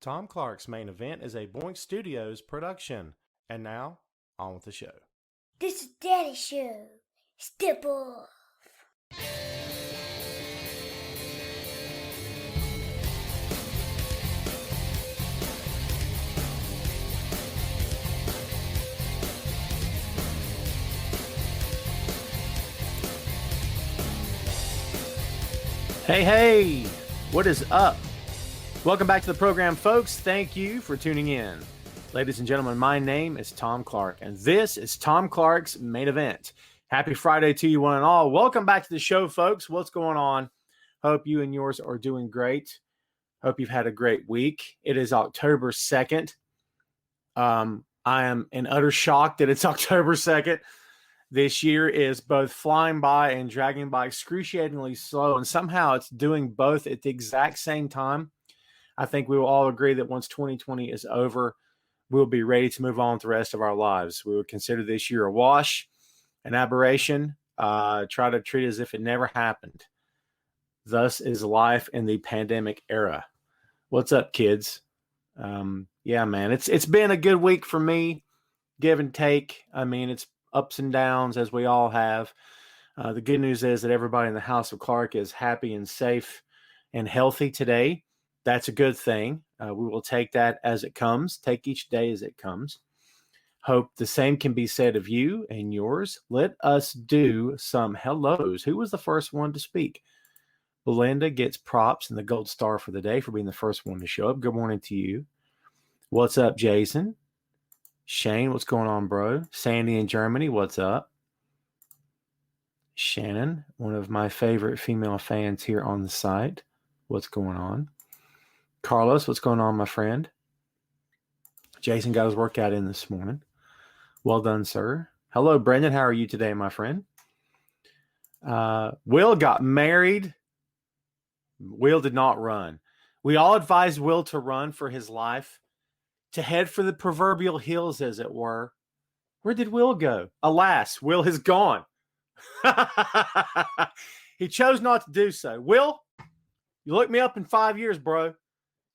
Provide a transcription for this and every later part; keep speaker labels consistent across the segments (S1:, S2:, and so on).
S1: Tom Clark's Main Event is a Boink Studios production. And now, on with the show.
S2: This is Daddy's show. Step off.
S1: Hey, what is up? Welcome back to the program, folks. Thank you for tuning in. Ladies and gentlemen, my name is Tom Clark, and this is Tom Clark's Main Event. Happy Friday to you one and all. Welcome back to the show, folks. What's going on? Hope you and yours are doing great. Hope you've had a great week. It is October 2nd. I am in utter shock that it's October 2nd. This year is both flying by and dragging by excruciatingly slow, and somehow it's doing both at the exact same time. I think we will all agree that once 2020 is over, we'll be ready to move on with the rest of our lives. We would consider this year a wash, an aberration, try to treat it as if it never happened. Thus is life in the pandemic era. What's up, kids? Yeah, man, it's been a good week for me, give and take. I mean, it's ups and downs as we all have. The good news is that everybody in the House of Clark is happy and safe and healthy today. That's a good thing. We will take that as it comes, take each day as it comes. Hope the same can be said of you and yours. Let us do some hellos. Who was the first one to speak? Belinda gets props and the gold star for the day for being the first one to show up. Good morning to you. What's up, Jason? Shane, what's going on, bro? Sandy in Germany, what's up? Shannon, one of my favorite female fans here on the site. What's going on? Carlos, what's going on, my friend? Jason got his workout in this morning. Well done, sir. Hello, Brendan. How are you today, my friend? Will got married. Will did not run. We all advised Will to run for his life, to head for the proverbial hills, as it were. Where did Will go? Alas, Will has gone. He chose not to do so. Will, you look me up in 5 years, bro.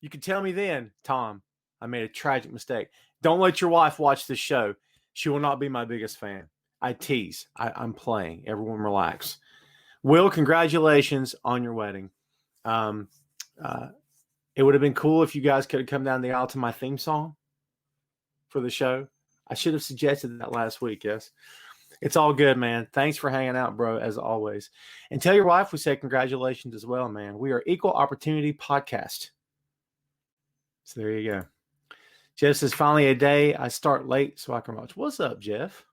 S1: You can tell me then, Tom, I made a tragic mistake. Don't let your wife watch this show. She will not be my biggest fan. I tease. I'm playing. Everyone relax. Will, congratulations on your wedding. It would have been cool if you guys could have come down the aisle to my theme song for the show. I should have suggested that last week, yes. It's all good, man. Thanks for hanging out, bro, as always. And tell your wife we say congratulations as well, man. We are Equal Opportunity Podcast. So there you go. Jeff says, finally a day I start late so I can watch. What's up, Jeff?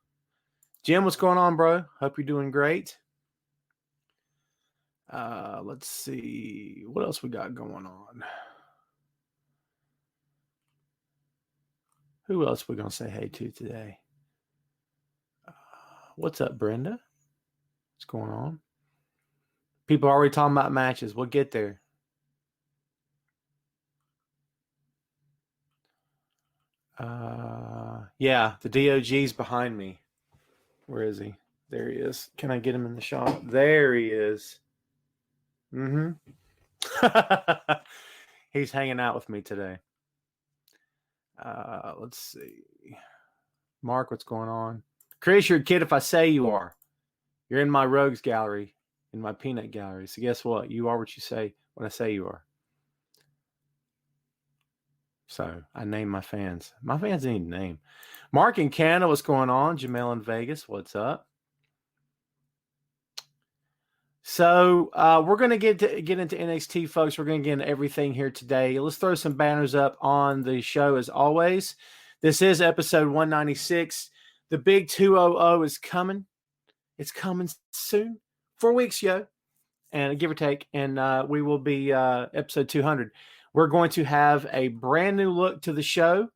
S1: Jim, what's going on, bro? Hope you're doing great. Let's see. What else we got going on? Who else are we going to say hey to today? What's up, Brenda? What's going on? People are already talking about matches. We'll get there. Yeah, the DOG's behind me. Where is he? There he is. Can I get him in the shot? There he is. He's hanging out with me today. Let's see. Mark, what's going on? Chris, you're a kid if I say you are. You're in my rogues gallery, in my peanut gallery. So guess what? You are what you say when I say you are. So I name my fans. My fans need a name. Mark in Canada, what's going on? Jamel in Vegas, what's up? So we're going to get into NXT, folks. We're going to get into everything here today. Let's throw some banners up on the show as always. This is episode 196. The big 200 is coming. It's coming soon. 4 weeks, yo. And give or take. And we will be episode 200. We're going to have a brand new look to the show.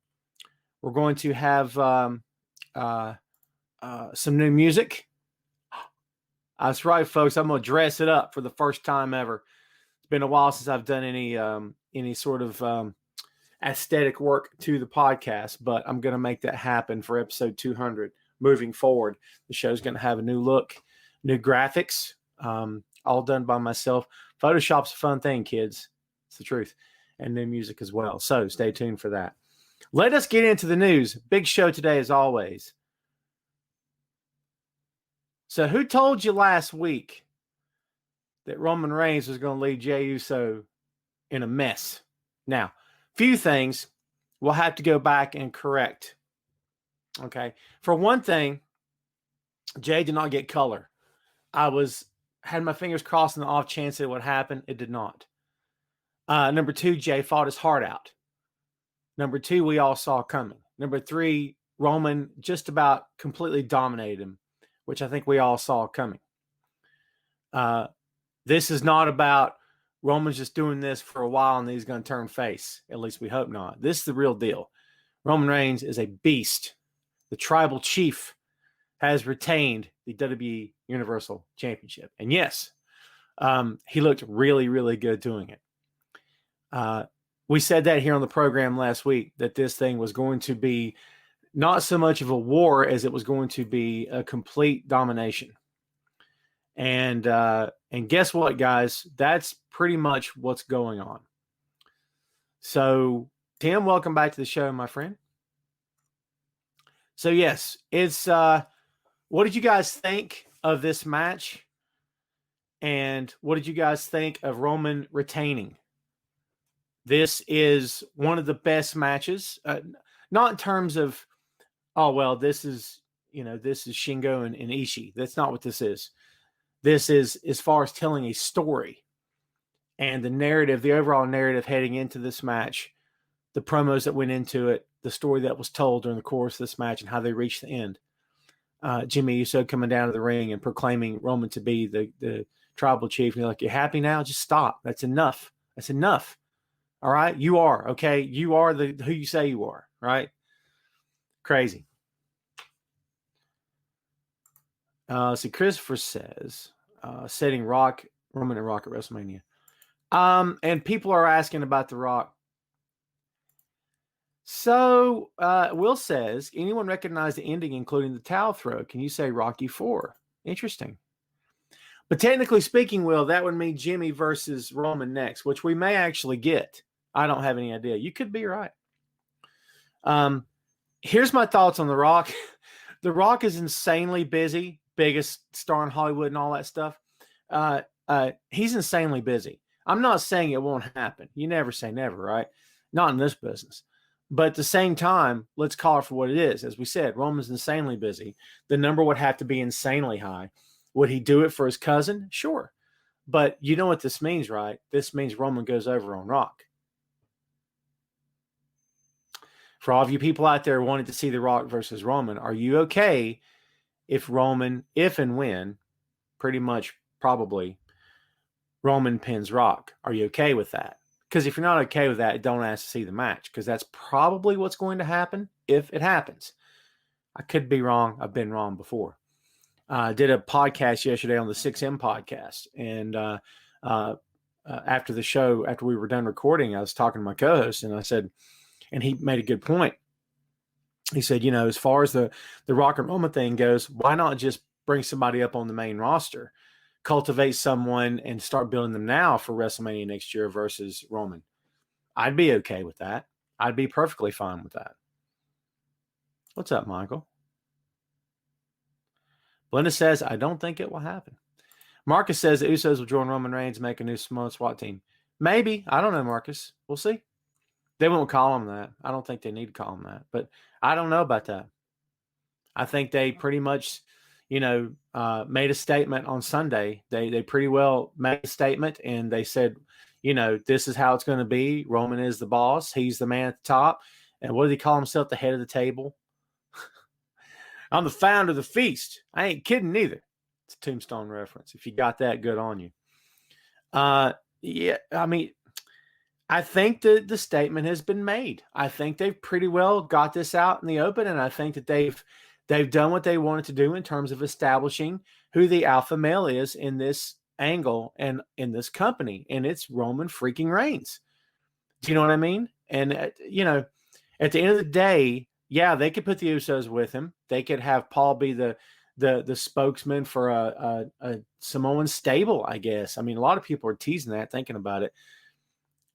S1: We're going to have some new music. That's right, folks. I'm going to dress it up for the first time ever. It's been a while since I've done any sort of aesthetic work to the podcast, but I'm going to make that happen for episode 200 moving forward. The show's going to have a new look, new graphics, all done by myself. Photoshop's a fun thing, kids. It's the truth. and new music as well. So stay tuned for that. Let us get into the news. Big show today, as always. So who told you last week that Roman Reigns was going to leave Jey Uso in a mess? Now, few things we'll have to go back and correct. Okay. For one thing, Jey did not get color. I had my fingers crossed on the off chance it would happen. It did not. Number two, Jey fought his heart out. Number two, we all saw coming. Number three, Roman just about completely dominated him, which I think we all saw coming. This is not about Roman's just doing this for a while and then he's going to turn face. At least we hope not. This is the real deal. Roman Reigns is a beast. The tribal chief has retained the WWE Universal Championship. And yes, he looked really, really good doing it. We said that here on the program last week, that this thing was going to be not so much of a war as it was going to be a complete domination. And guess what, guys? That's pretty much what's going on. So, Tim, welcome back to the show, my friend. So, yes, it's what did you guys think of this match? And what did you guys think of Roman retaining? This is one of the best matches, not in terms of, oh, well, this is Shingo and Ishii. That's not what this is. This is as far as telling a story and the narrative, the overall narrative heading into this match, the promos that went into it, the story that was told during the course of this match and how they reached the end. Jimmy Uso coming down to the ring and proclaiming Roman to be the tribal chief. And you're like, you happy now? Just stop. That's enough. That's enough. All right. You are. Okay. You are who you say you are. Right. Crazy. See, Christopher says, setting Roman and Rock at WrestleMania. And people are asking about The Rock. So, Will says, anyone recognize the ending, including the towel throw? Can you say Rocky 4? Interesting. But technically speaking, Will, that would mean Jimmy versus Roman next, which we may actually get. I don't have any idea. You could be right. Here's my thoughts on The Rock. The Rock is insanely busy, biggest star in Hollywood and all that stuff. He's insanely busy. I'm not saying it won't happen. You never say never, right? Not in this business. But at the same time, let's call it for what it is. As we said, Roman's insanely busy. The number would have to be insanely high. Would he do it for his cousin? Sure. But you know what this means, right? This means Roman goes over on Rock. For all of you people out there wanting to see The Rock versus Roman, are you okay if and when, pretty much probably, Roman pins Rock? Are you okay with that? Because if you're not okay with that, don't ask to see the match, because that's probably what's going to happen if it happens. I could be wrong. I've been wrong before. I did a podcast yesterday on the 6M podcast, and after the show, after we were done recording, I was talking to my co-host, and I said, and he made a good point. He said, as far as the Rock and Roman thing goes, why not just bring somebody up on the main roster? Cultivate someone and start building them now for WrestleMania next year versus Roman. I'd be okay with that. I'd be perfectly fine with that. What's up, Michael? Belinda says, I don't think it will happen. Marcus says the Usos will join Roman Reigns and make a new Samoan SWAT team. Maybe. I don't know, Marcus. We'll see. They won't call him that. I don't think they need to call him that. But I don't know about that. I think they pretty much made a statement on Sunday. They pretty well made a statement, and they said, this is how it's going to be. Roman is the boss. He's the man at the top. And what did he call himself? The head of the table. I'm the founder of the feast. I ain't kidding either. It's a Tombstone reference. If you got that, good on you. Yeah, I mean, I think the statement has been made. I think they've pretty well got this out in the open, and I think that they've done what they wanted to do in terms of establishing who the alpha male is in this angle and in this company, and it's Roman freaking Reigns. Do you know what I mean? And, at the end of the day, yeah, they could put the Usos with him. They could have Paul be the spokesman for a Samoan stable, I guess. I mean, a lot of people are teasing that, thinking about it.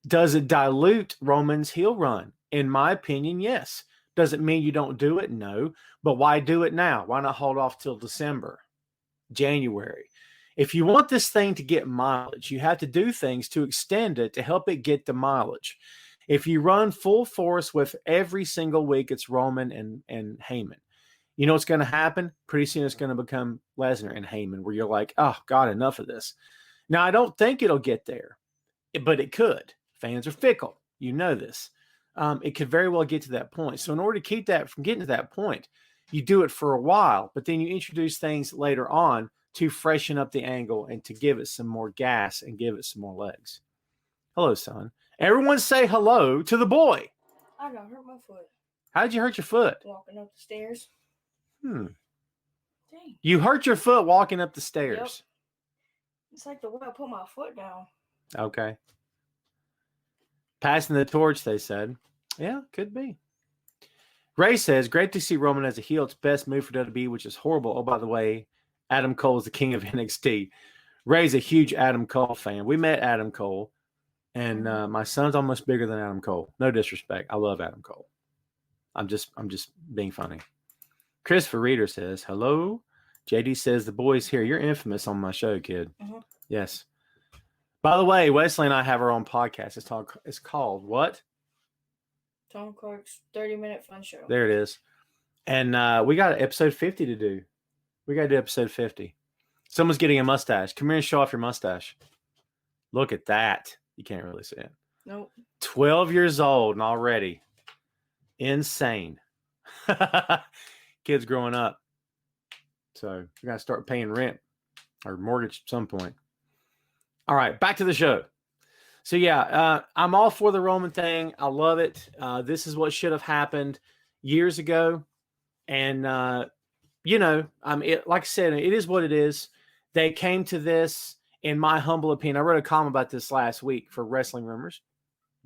S1: Does it dilute Roman's heel run? In my opinion, yes. Does it mean you don't do it? No. But why do it now? Why not hold off till December, January? If you want this thing to get mileage, you have to do things to extend it to help it get the mileage. If you run full force with every single week, it's Roman and Heyman. You know what's going to happen? Pretty soon it's going to become Lesnar and Heyman, where you're like, oh, God, enough of this. Now, I don't think it'll get there, but it could. Fans are fickle. You know this. It could very well get to that point. So in order to keep that from getting to that point, you do it for a while, but then you introduce things later on to freshen up the angle and to give it some more gas and give it some more legs. Hello, son. Everyone say hello to the boy.
S3: I got hurt my foot.
S1: How did you hurt your foot?
S3: Walking up the stairs.
S1: Dang.
S3: Dang.
S1: You hurt your foot walking up the stairs.
S3: Yep. It's like the way I put my foot down.
S1: Okay. Passing the torch, they said. Yeah, could be. Ray says, great to see Roman as a heel. It's best move for WWE, which is horrible. Oh, by the way, Adam Cole is the king of NXT. Ray's a huge Adam Cole fan. We met Adam Cole, and my son's almost bigger than Adam Cole. No disrespect. I love Adam Cole. I'm just being funny. Christopher Reeder says, hello. JD says, the boy's here. You're infamous on my show, kid. Mm-hmm. Yes. By the way, Wesley and I have our own podcast. It's called what?
S3: Tom Clark's 30-minute fun show.
S1: There it is. And we got episode 50 to do. We got to do episode 50. Someone's getting a mustache. Come here and show off your mustache. Look at that. You can't really see it.
S3: Nope.
S1: 12 years old and already. Insane. Kids growing up. So we got to start paying rent or mortgage at some point. All right, back to the show. So, yeah, I'm all for the Roman thing. I love it. This is what should have happened years ago. And, like I said, it is what it is. They came to this, in my humble opinion. I wrote a column about this last week for Wrestling Rumors.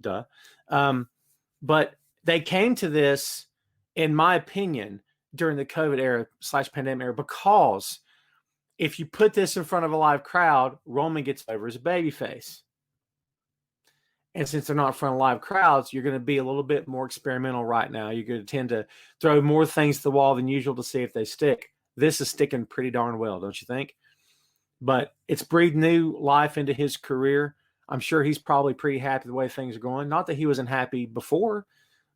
S1: Duh. But they came to this, in my opinion, during the COVID era / pandemic era, because if you put this in front of a live crowd, Roman gets over as a babyface. And since they're not in front of live crowds, you're going to be a little bit more experimental right now. You're going to tend to throw more things to the wall than usual to see if they stick. This is sticking pretty darn well, don't you think? But it's breathed new life into his career. I'm sure he's probably pretty happy the way things are going. Not that he wasn't happy before,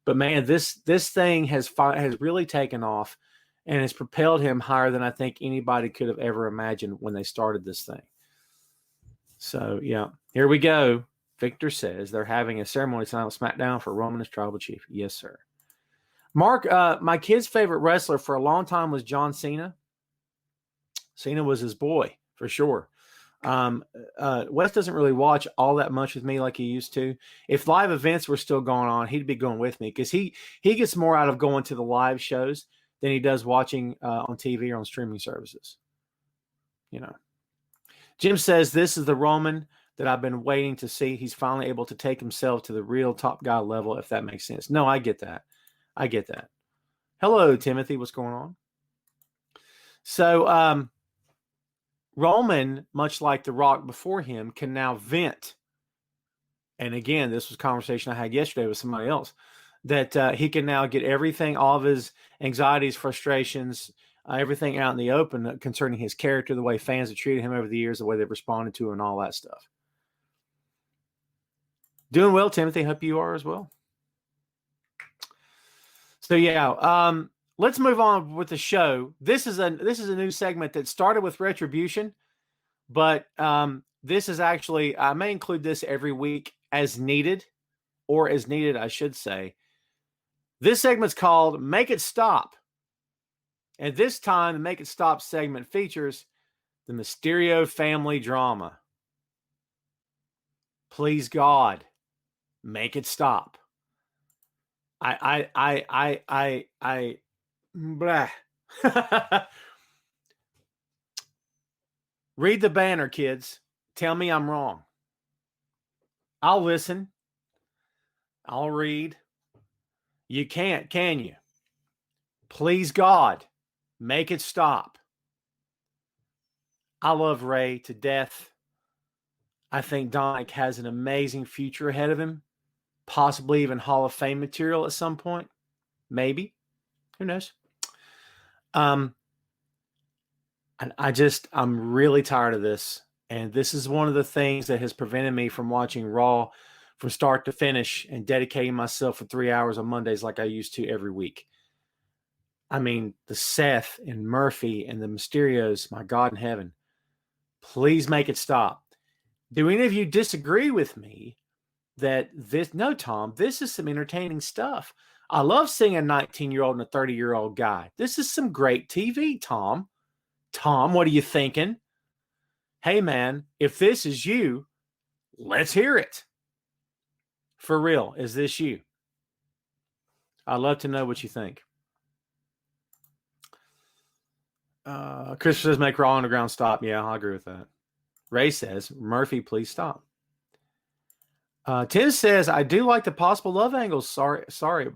S1: but man, this thing has really taken off and has propelled him higher than I think anybody could have ever imagined when they started this thing. So, yeah, here we go. Victor says they're having a ceremony tonight on SmackDown for Roman as Tribal Chief. Yes, sir. Mark, my kid's favorite wrestler for a long time was John Cena. Cena was his boy, for sure. Wes doesn't really watch all that much with me like he used to. If live events were still going on, he'd be going with me because he gets more out of going to the live shows than he does watching on TV or on streaming services. You know. Jim says this is the Roman that I've been waiting to see. He's finally able to take himself to the real top guy level, if that makes sense. No, I get that. Hello, Timothy. What's going on? So, Roman, much like The Rock before him, can now vent. And again, this was a conversation I had yesterday with somebody else, that he can now get everything, all of his anxieties, frustrations, everything out in the open concerning his character, the way fans have treated him over the years, the way they've responded to him, and all that stuff. Doing well, Timothy. Hope you are as well. So, yeah, let's move on with the show. This is a new segment that started with Retribution, but this is actually, I may include this every week as needed, I should say. This segment's called Make It Stop. And this time, the Make It Stop segment features the Mysterio family drama. Please God, make it stop. Blah. Read the banner, kids. Tell me I'm wrong. I'll listen. I'll read. You can't, can you? Please God, make it stop. I love Ray to death. I think Dominic has an amazing future ahead of him, possibly even Hall of Fame material at some point. Maybe. Who knows? And I'm really tired of this. And this is one of the things that has prevented me from watching Raw from start to finish and dedicating myself for 3 hours on Mondays like I used to every week. I mean, the Seth and Murphy and the Mysterios, my God in heaven, please make it stop. Do any of you disagree with me that this, no, Tom, this is some entertaining stuff. I love seeing a 19-year-old and a 30-year-old guy. This is some great TV, Tom. Tom, what are you thinking? Hey, man, if this is you, let's hear it. For real, is this you? I'd love to know what you think. Christopher says, make Raw Underground stop. Yeah, I agree with that. Ray says, Murphy, please stop. Tim says, I do like the possible love angles. Sorry.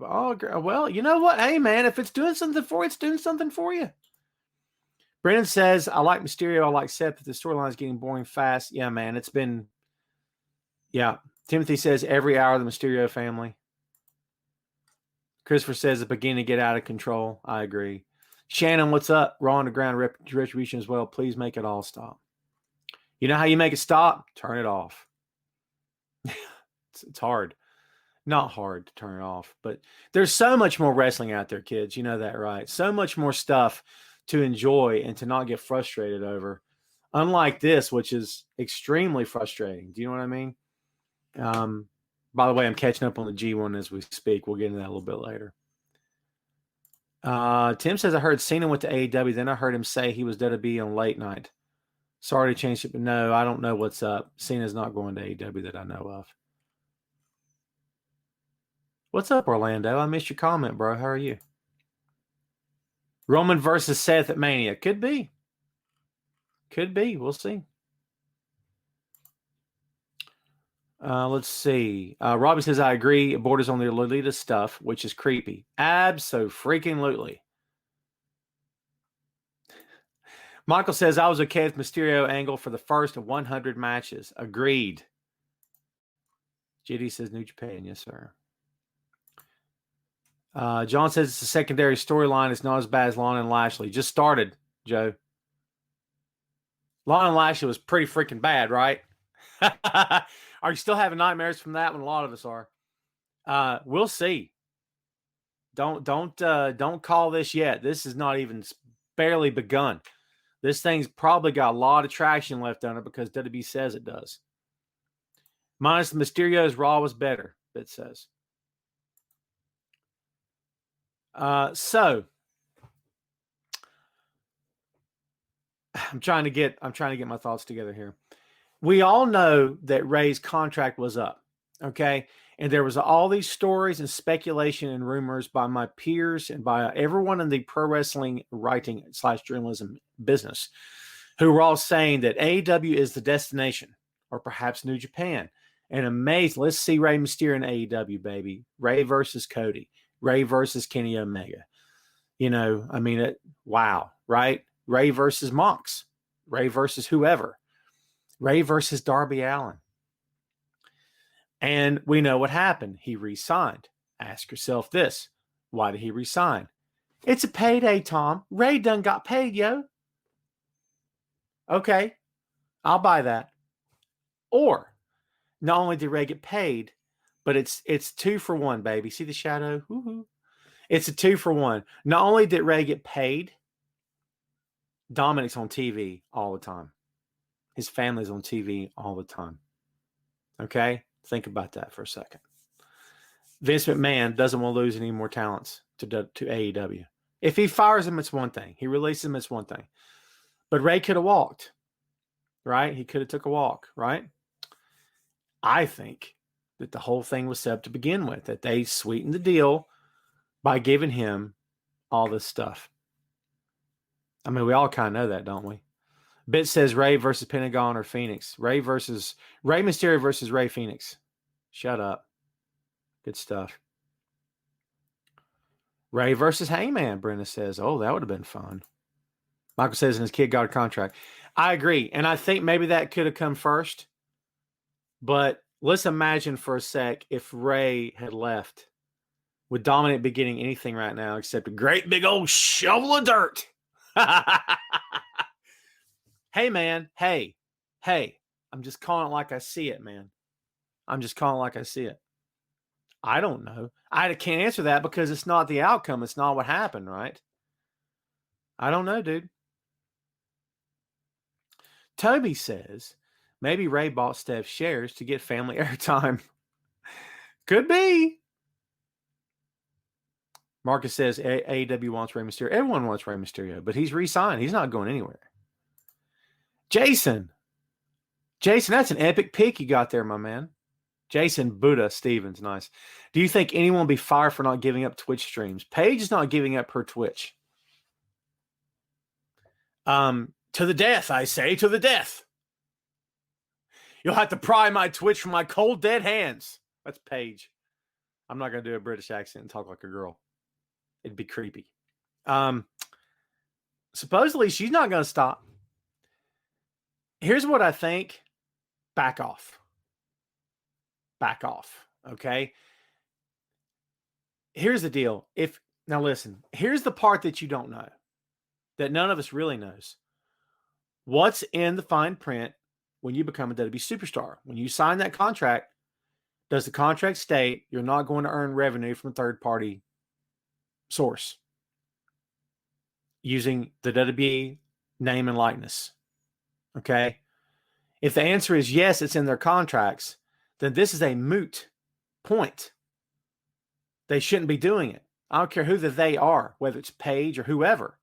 S1: Oh, well, you know what? Hey, man, if it's doing something for you, it's doing something for you. Brennan says, I like Mysterio. I like Seth, but the storyline is getting boring fast. Yeah, man, it's been, yeah. Timothy says, every hour of the Mysterio family. Christopher says, it's beginning to get out of control. I agree. Shannon, what's up? Raw Underground Retribution as well. Please make it all stop. You know how you make it stop? Turn it off. It's hard. Not hard to turn it off, but there's so much more wrestling out there, kids. You know that, right? So much more stuff to enjoy and to not get frustrated over. Unlike this, which is extremely frustrating. Do you know what I mean? By the way, I'm catching up on the G1 as we speak. We'll get into that a little bit later. Tim says, I heard Cena went to AEW. Then I heard him say he was WWE on late night. Sorry to change it, but no, I don't know what's up. Cena's not going to AEW that I know of. What's up, Orlando? I missed your comment, bro. How are you? Roman versus Seth at Mania. Could be. Could be. We'll see. Let's see. Robbie says, I agree. It borders on the Lolita stuff, which is creepy. Abso-freaking-lutely. Michael says, I was okay with Mysterio angle for the first 100 matches. Agreed. JD says, New Japan. Yes, sir. John says it's a secondary storyline. It's not as bad as Lana and Lashley. Just started, Joe. Lana and Lashley was pretty freaking bad, right? Are you still having nightmares from that one? A lot of us are. We'll see. Don't call this yet. This is not even barely begun. This thing's probably got a lot of traction left on it because WWE says it does. Minus the Mysterio's, Raw was better, it says. So I'm trying to get my thoughts together here. We all know that Ray's contract was up, okay? And there was all these stories and speculation and rumors by my peers and by everyone in the pro wrestling writing / journalism business who were all saying that AEW is the destination, or perhaps New Japan. And amazed, let's see Rey Mysterio in AEW, baby. Ray versus Cody. Ray versus Kenny Omega. You know, I mean, wow, right? Ray versus Mox. Ray versus whoever. Ray versus Darby Allin. And we know what happened. He re-signed. Ask yourself this. Why did he re-sign? It's a payday, Tom. Ray done got paid, yo. Okay, I'll buy that. Or, not only did Ray get paid, but it's 2 for 1, baby. See the shadow? Woo-hoo. It's a 2 for 1. Not only did Ray get paid, Dominic's on TV all the time. His family's on TV all the time. Okay? Think about that for a second. Vince McMahon doesn't want to lose any more talents to AEW. If he fires him, it's one thing. He releases him, it's one thing. But Ray could have walked, right? He could have took a walk, right? I think that the whole thing was set up to begin with, that they sweetened the deal by giving him all this stuff. I mean, we all kind of know that, don't we? Bit says Ray versus Pentagon or Phoenix. Ray Mysterio versus Ray Phoenix. Shut up. Good stuff. Ray versus Hangman, Brenda says. Oh, that would have been fun. Michael says, and his kid got a contract. I agree. And I think maybe that could have come first. But let's imagine for a sec if Ray had left. Would Dominic be getting anything right now except a great big old shovel of dirt? Hey, man. Hey. I'm just calling it like I see it, man. I'm just calling it like I see it. I don't know. I can't answer that because it's not the outcome. It's not what happened, right? I don't know, dude. Toby says maybe Ray bought Steph's shares to get family airtime. Could be. Marcus says AEW wants Rey Mysterio. Everyone wants Rey Mysterio, but he's re-signed. He's not going anywhere. Jason, that's an epic pick you got there, my man. Jason Buddha Stevens, nice. Do you think anyone will be fired for not giving up Twitch streams? Paige is not giving up her Twitch. To the death, I say, to the death. You'll have to pry my Twitch from my cold, dead hands. That's Paige. I'm not going to do a British accent and talk like a girl. It'd be creepy. Supposedly, she's not going to stop. Here's what I think. Back off. Okay? Here's the deal. Now listen, here's the part that you don't know, that none of us really knows. What's in the fine print when you become a WWE superstar? When you sign that contract, does the contract state you're not going to earn revenue from a third-party source using the WWE name and likeness? Okay? If the answer is yes, it's in their contracts, then this is a moot point. They shouldn't be doing it. I don't care who they are, whether it's Paige or whoever.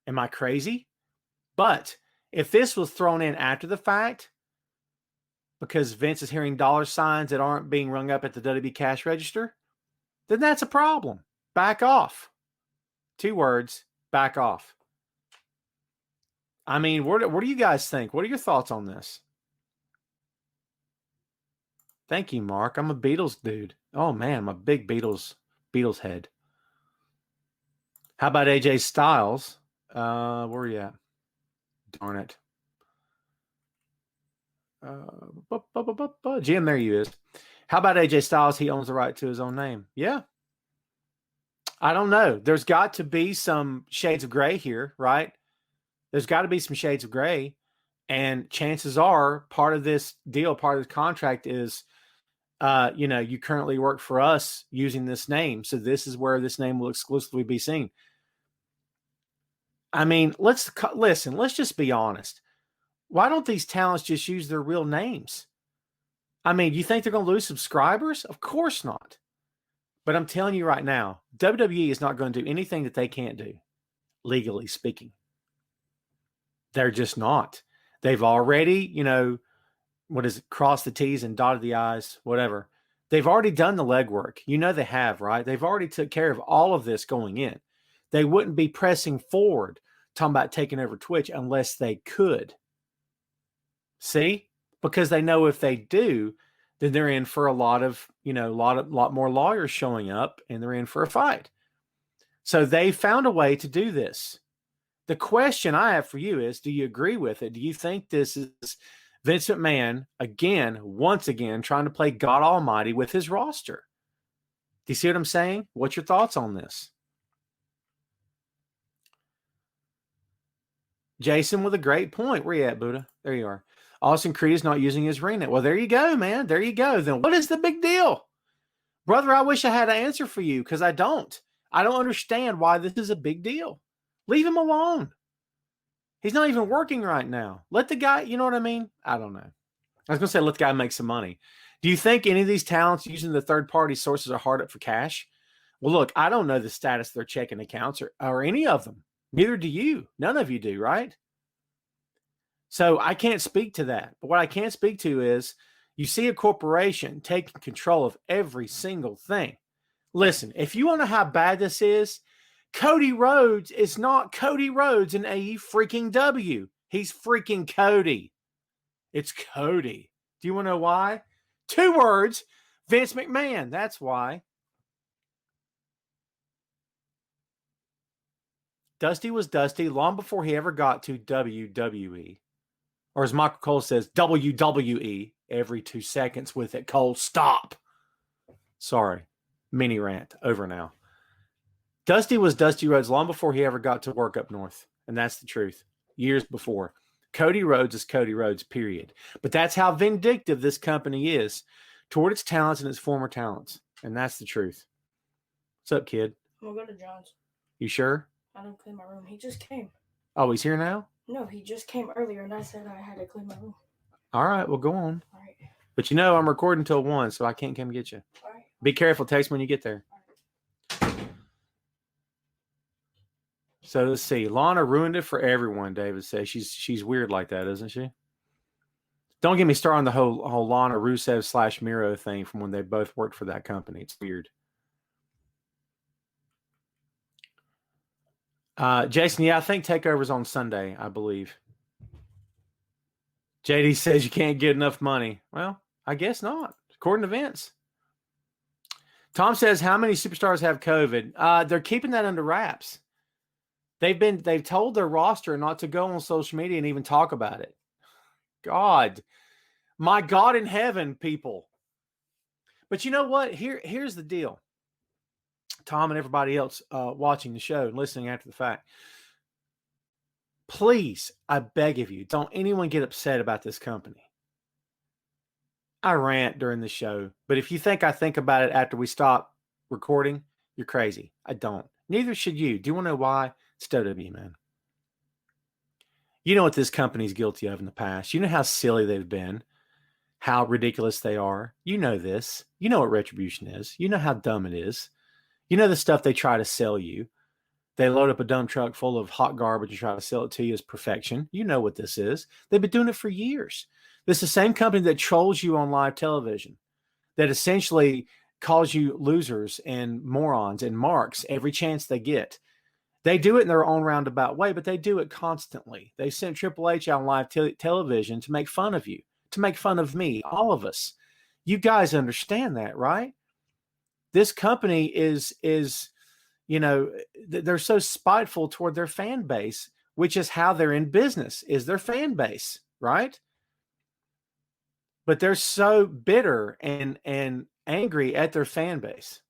S1: Am I crazy? But if this was thrown in after the fact, because Vince is hearing dollar signs that aren't being rung up at the WWE cash register, then that's a problem. Back off. 2 words, back off. I mean, what do you guys think? What are your thoughts on this? Thank you, Mark. I'm a Beatles dude. Oh, man, I'm a big Beatles head. How about AJ Styles? Where are you at? Darn it. Jim, there you is. How about AJ Styles? He owns the right to his own name. Yeah. I don't know. There's got to be some shades of gray here, right? There's got to be some shades of gray. And chances are part of this deal, part of the contract is, you currently work for us using this name. So this is where this name will exclusively be seen. I mean, let's just be honest. Why don't these talents just use their real names? I mean, you think they're going to lose subscribers? Of course not. But I'm telling you right now, WWE is not going to do anything that they can't do, legally speaking. They're just not. They've already, crossed the T's and dotted the I's, whatever. They've already done the legwork. They have, right? They've already took care of all of this going in. They wouldn't be pressing forward, talking about taking over Twitch unless they could. See? Because they know if they do, then they're in for a lot more lawyers showing up, and they're in for a fight. So they found a way to do this. The question I have for you is, do you agree with it? Do you think this is Vince McMahon, once again, trying to play God Almighty with his roster? Do you see what I'm saying? What's your thoughts on this? Jason with a great point. Where you at, Buddha? There you are. Austin Creed is not using his ring net. Well, there you go, man. There you go. Then what is the big deal? Brother, I wish I had an answer for you because I don't. I don't understand why this is a big deal. Leave him alone. He's not even working right now. Let the guy, you know what I mean? I don't know. I was going to say let the guy make some money. Do you think any of these talents using the third-party sources are hard up for cash? Well, look, I don't know the status of their checking accounts or any of them. Neither do you. None of you do, right? So I can't speak to that. But what I can speak to is you see a corporation taking control of every single thing. Listen, if you want to know how bad this is, Cody Rhodes is not Cody Rhodes in AEW. He's freaking Cody. It's Cody. Do you want to know why? 2 words, Vince McMahon. That's why. Dusty was Dusty long before he ever got to WWE. Or as Michael Cole says, WWE every 2 seconds with it. Cole, stop. Sorry. Mini rant. Over now. Dusty was Dusty Rhodes long before he ever got to work up north. And that's the truth. Years before. Cody Rhodes is Cody Rhodes, period. But that's how vindictive this company is toward its talents and its former talents. And that's the truth. What's up, kid?
S3: I'm going to go to John's.
S1: You sure?
S3: I don't clean my room. He just came.
S1: Oh, he's here now?
S3: No, he just came earlier, and I said I had to clean my room.
S1: All right, well, go on.
S3: All right.
S1: But you know I'm recording till 1, so I can't come get you.
S3: All right.
S1: Be careful. Text when you get there. So let's see. Lana ruined it for everyone, David says. She's weird like that, isn't she? Don't get me started on the whole Lana Rusev / Miro thing from when they both worked for that company. It's weird. Jason, yeah, I think TakeOver's on Sunday, I believe. JD says you can't get enough money. Well, I guess not, according to Vince. Tom says, how many superstars have COVID? They're keeping that under wraps. They've told their roster not to go on social media and even talk about it. God, my God in heaven, people. But you know what? Here's the deal. Tom and everybody else watching the show and listening after the fact. Please, I beg of you, don't anyone get upset about this company. I rant during the show, but if you think I think about it after we stop recording, you're crazy. I don't. Neither should you. Do you want to know why? It's WWE, man. You know what this company's guilty of in the past. You know how silly they've been, how ridiculous they are. You know this. You know what retribution is. You know how dumb it is. You know the stuff they try to sell you. They load up a dump truck full of hot garbage and try to sell it to you as perfection. You know what this is. They've been doing it for years. This is the same company that trolls you on live television, that essentially calls you losers and morons and marks every chance they get. They do it in their own roundabout way, but they do it constantly. They sent Triple H out on live television to make fun of you, to make fun of me, all of us. You guys understand that, right? This company is you know, they're so spiteful toward their fan base, which is how they're in business, is their fan base, right? But they're so bitter and angry at their fan base.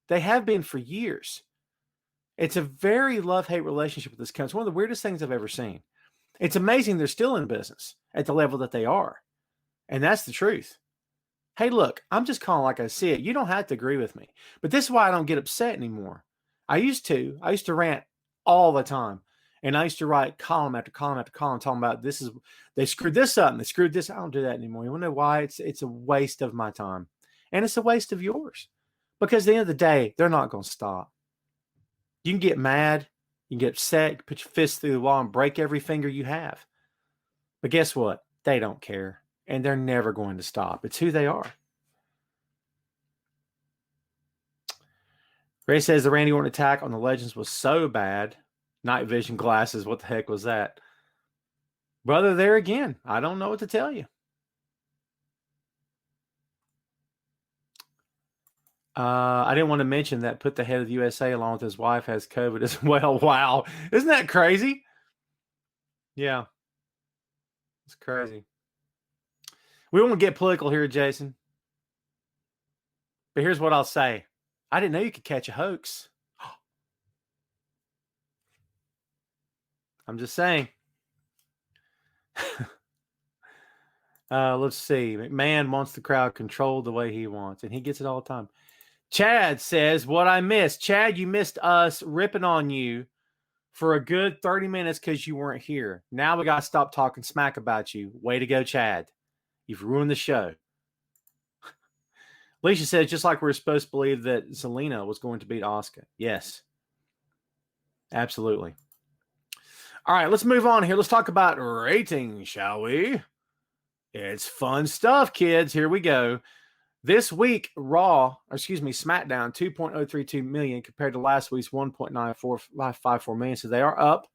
S1: They have been for years. It's a very love-hate relationship with this company. It's one of the weirdest things I've ever seen. It's amazing they're still in business at the level that they are. And that's the truth. Hey, look, I'm just calling like I see it. You don't have to agree with me. But this is why I don't get upset anymore. I used to rant all the time. And I used to write column after column after column talking about they screwed this up and they screwed this. I don't do that anymore. You want to know why? It's a waste of my time. And it's a waste of yours. Because at the end of the day, they're not going to stop. You can get mad, you can get upset, put your fist through the wall and break every finger you have. But guess what? They don't care. And they're never going to stop. It's who they are. Ray says the Randy Orton attack on the Legends was so bad. Night vision glasses, what the heck was that? Brother, there again. I don't know what to tell you. I didn't want to mention that put the head of the USA along with his wife has COVID as well. Wow. Isn't that crazy? Yeah. It's crazy. We won't get political here, Jason. But here's what I'll say. I didn't know you could catch a hoax. I'm just saying. Let's see. McMahon wants the crowd controlled the way he wants, and he gets it all the time. Chad says, what I missed. Chad, you missed us ripping on you for a good 30 minutes because you weren't here. Now we got to stop talking smack about you. Way to go, Chad. You've ruined the show. Alicia says, just like we're supposed to believe that Zelina was going to beat Asuka. Yes. Absolutely. All right, let's move on here. Let's talk about ratings, shall we? It's fun stuff, kids. Here we go. This week, SmackDown, 2.032 million compared to last week's 1.9454 million. So they are up.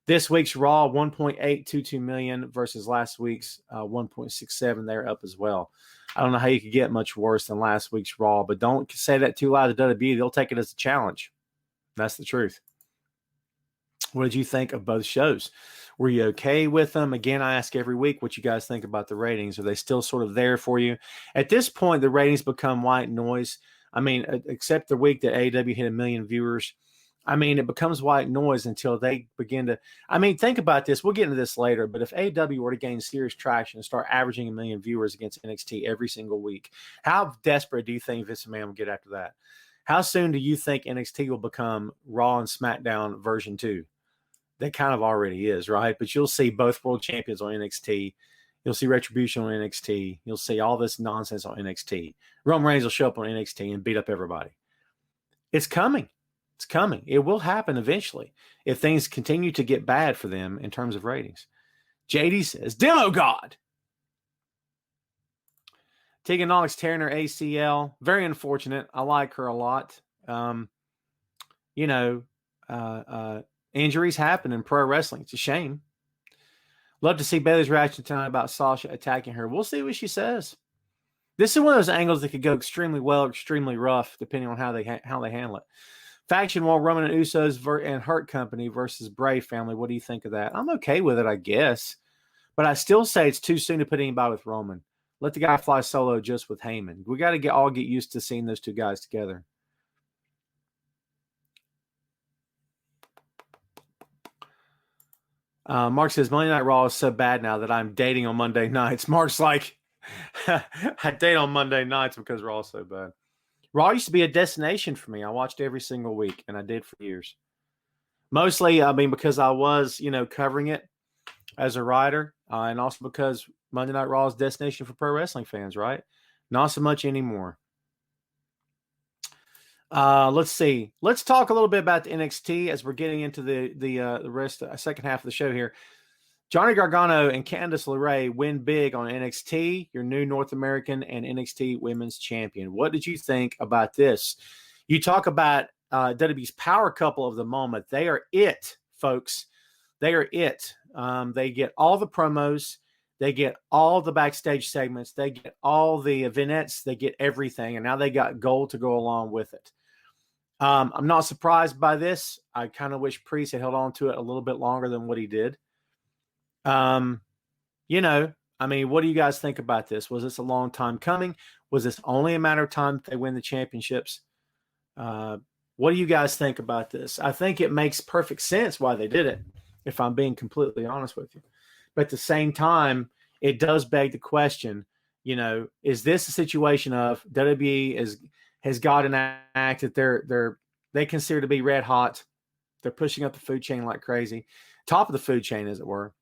S1: This week's Raw, 1.822 million versus last week's 1.67. They're up as well. I don't know how you could get much worse than last week's Raw, but don't say that too loud to WWE. They'll take it as a challenge. That's the truth. What did you think of both shows? Were you okay with them? Again, I ask every week what you guys think about the ratings. Are they still sort of there for you? At this point, the ratings become white noise. I mean, except the week that AEW hit 1 million viewers. I mean, it becomes white noise until they begin to. I mean, think about this. We'll get into this later, but if AEW were to gain serious traction and start averaging 1 million viewers against NXT every single week, how desperate do you think Vince McMahon will get after that? How soon do you think NXT will become Raw and SmackDown version 2? That kind of already is, right? But you'll see both world champions on NXT. You'll see Retribution on NXT. You'll see all this nonsense on NXT. Roman Reigns will show up on NXT and beat up everybody. It's coming. It's coming. It will happen eventually if things continue to get bad for them in terms of ratings. JD says, Demo God. Tegan Nox tearing her ACL. Very unfortunate. I like her a lot. Injuries happen in pro wrestling. It's a shame. Love to see Bayley's reaction tonight about Sasha attacking her. We'll see what she says. This is one of those angles that could go extremely well, extremely rough, depending on how they handle it. Faction War, Roman and Usos and Hurt Company versus Brave Family. What do you think of that? I'm okay with it, I guess. But I still say it's too soon to put anybody with Roman. Let the guy fly solo just with Heyman. We got to all get used to seeing those two guys together. Mark says, Monday Night Raw is so bad now that I'm dating on Monday nights. Mark's like, I date on Monday nights because Raw is so bad. Raw used to be a destination for me. I watched every single week, and I did for years. Mostly, I mean, because I was, covering it as a writer, and also because Monday Night Raw is a destination for pro wrestling fans, right? Not so much anymore. Let's see. Let's talk a little bit about the NXT as we're getting into the rest, second half of the show here. Johnny Gargano and Candice LeRae win big on NXT, your new North American and NXT Women's Champion. What did you think about this? You talk about WWE's power couple of the moment. They are it, folks. They are it. They get all the promos. They get all the backstage segments. They get all the vignettes. They get everything. And now they got gold to go along with it. I'm not surprised by this. I kind of wish Priest had held on to it a little bit longer than what he did. What do you guys think about this? Was this a long time coming? Was this only a matter of time that they win the championships? What do you guys think about this? I think it makes perfect sense why they did it, if I'm being completely honest with you. But at the same time, it does beg the question, is this a situation of WWE has got an act that they consider to be red hot. They're pushing up the food chain like crazy, top of the food chain, as it were.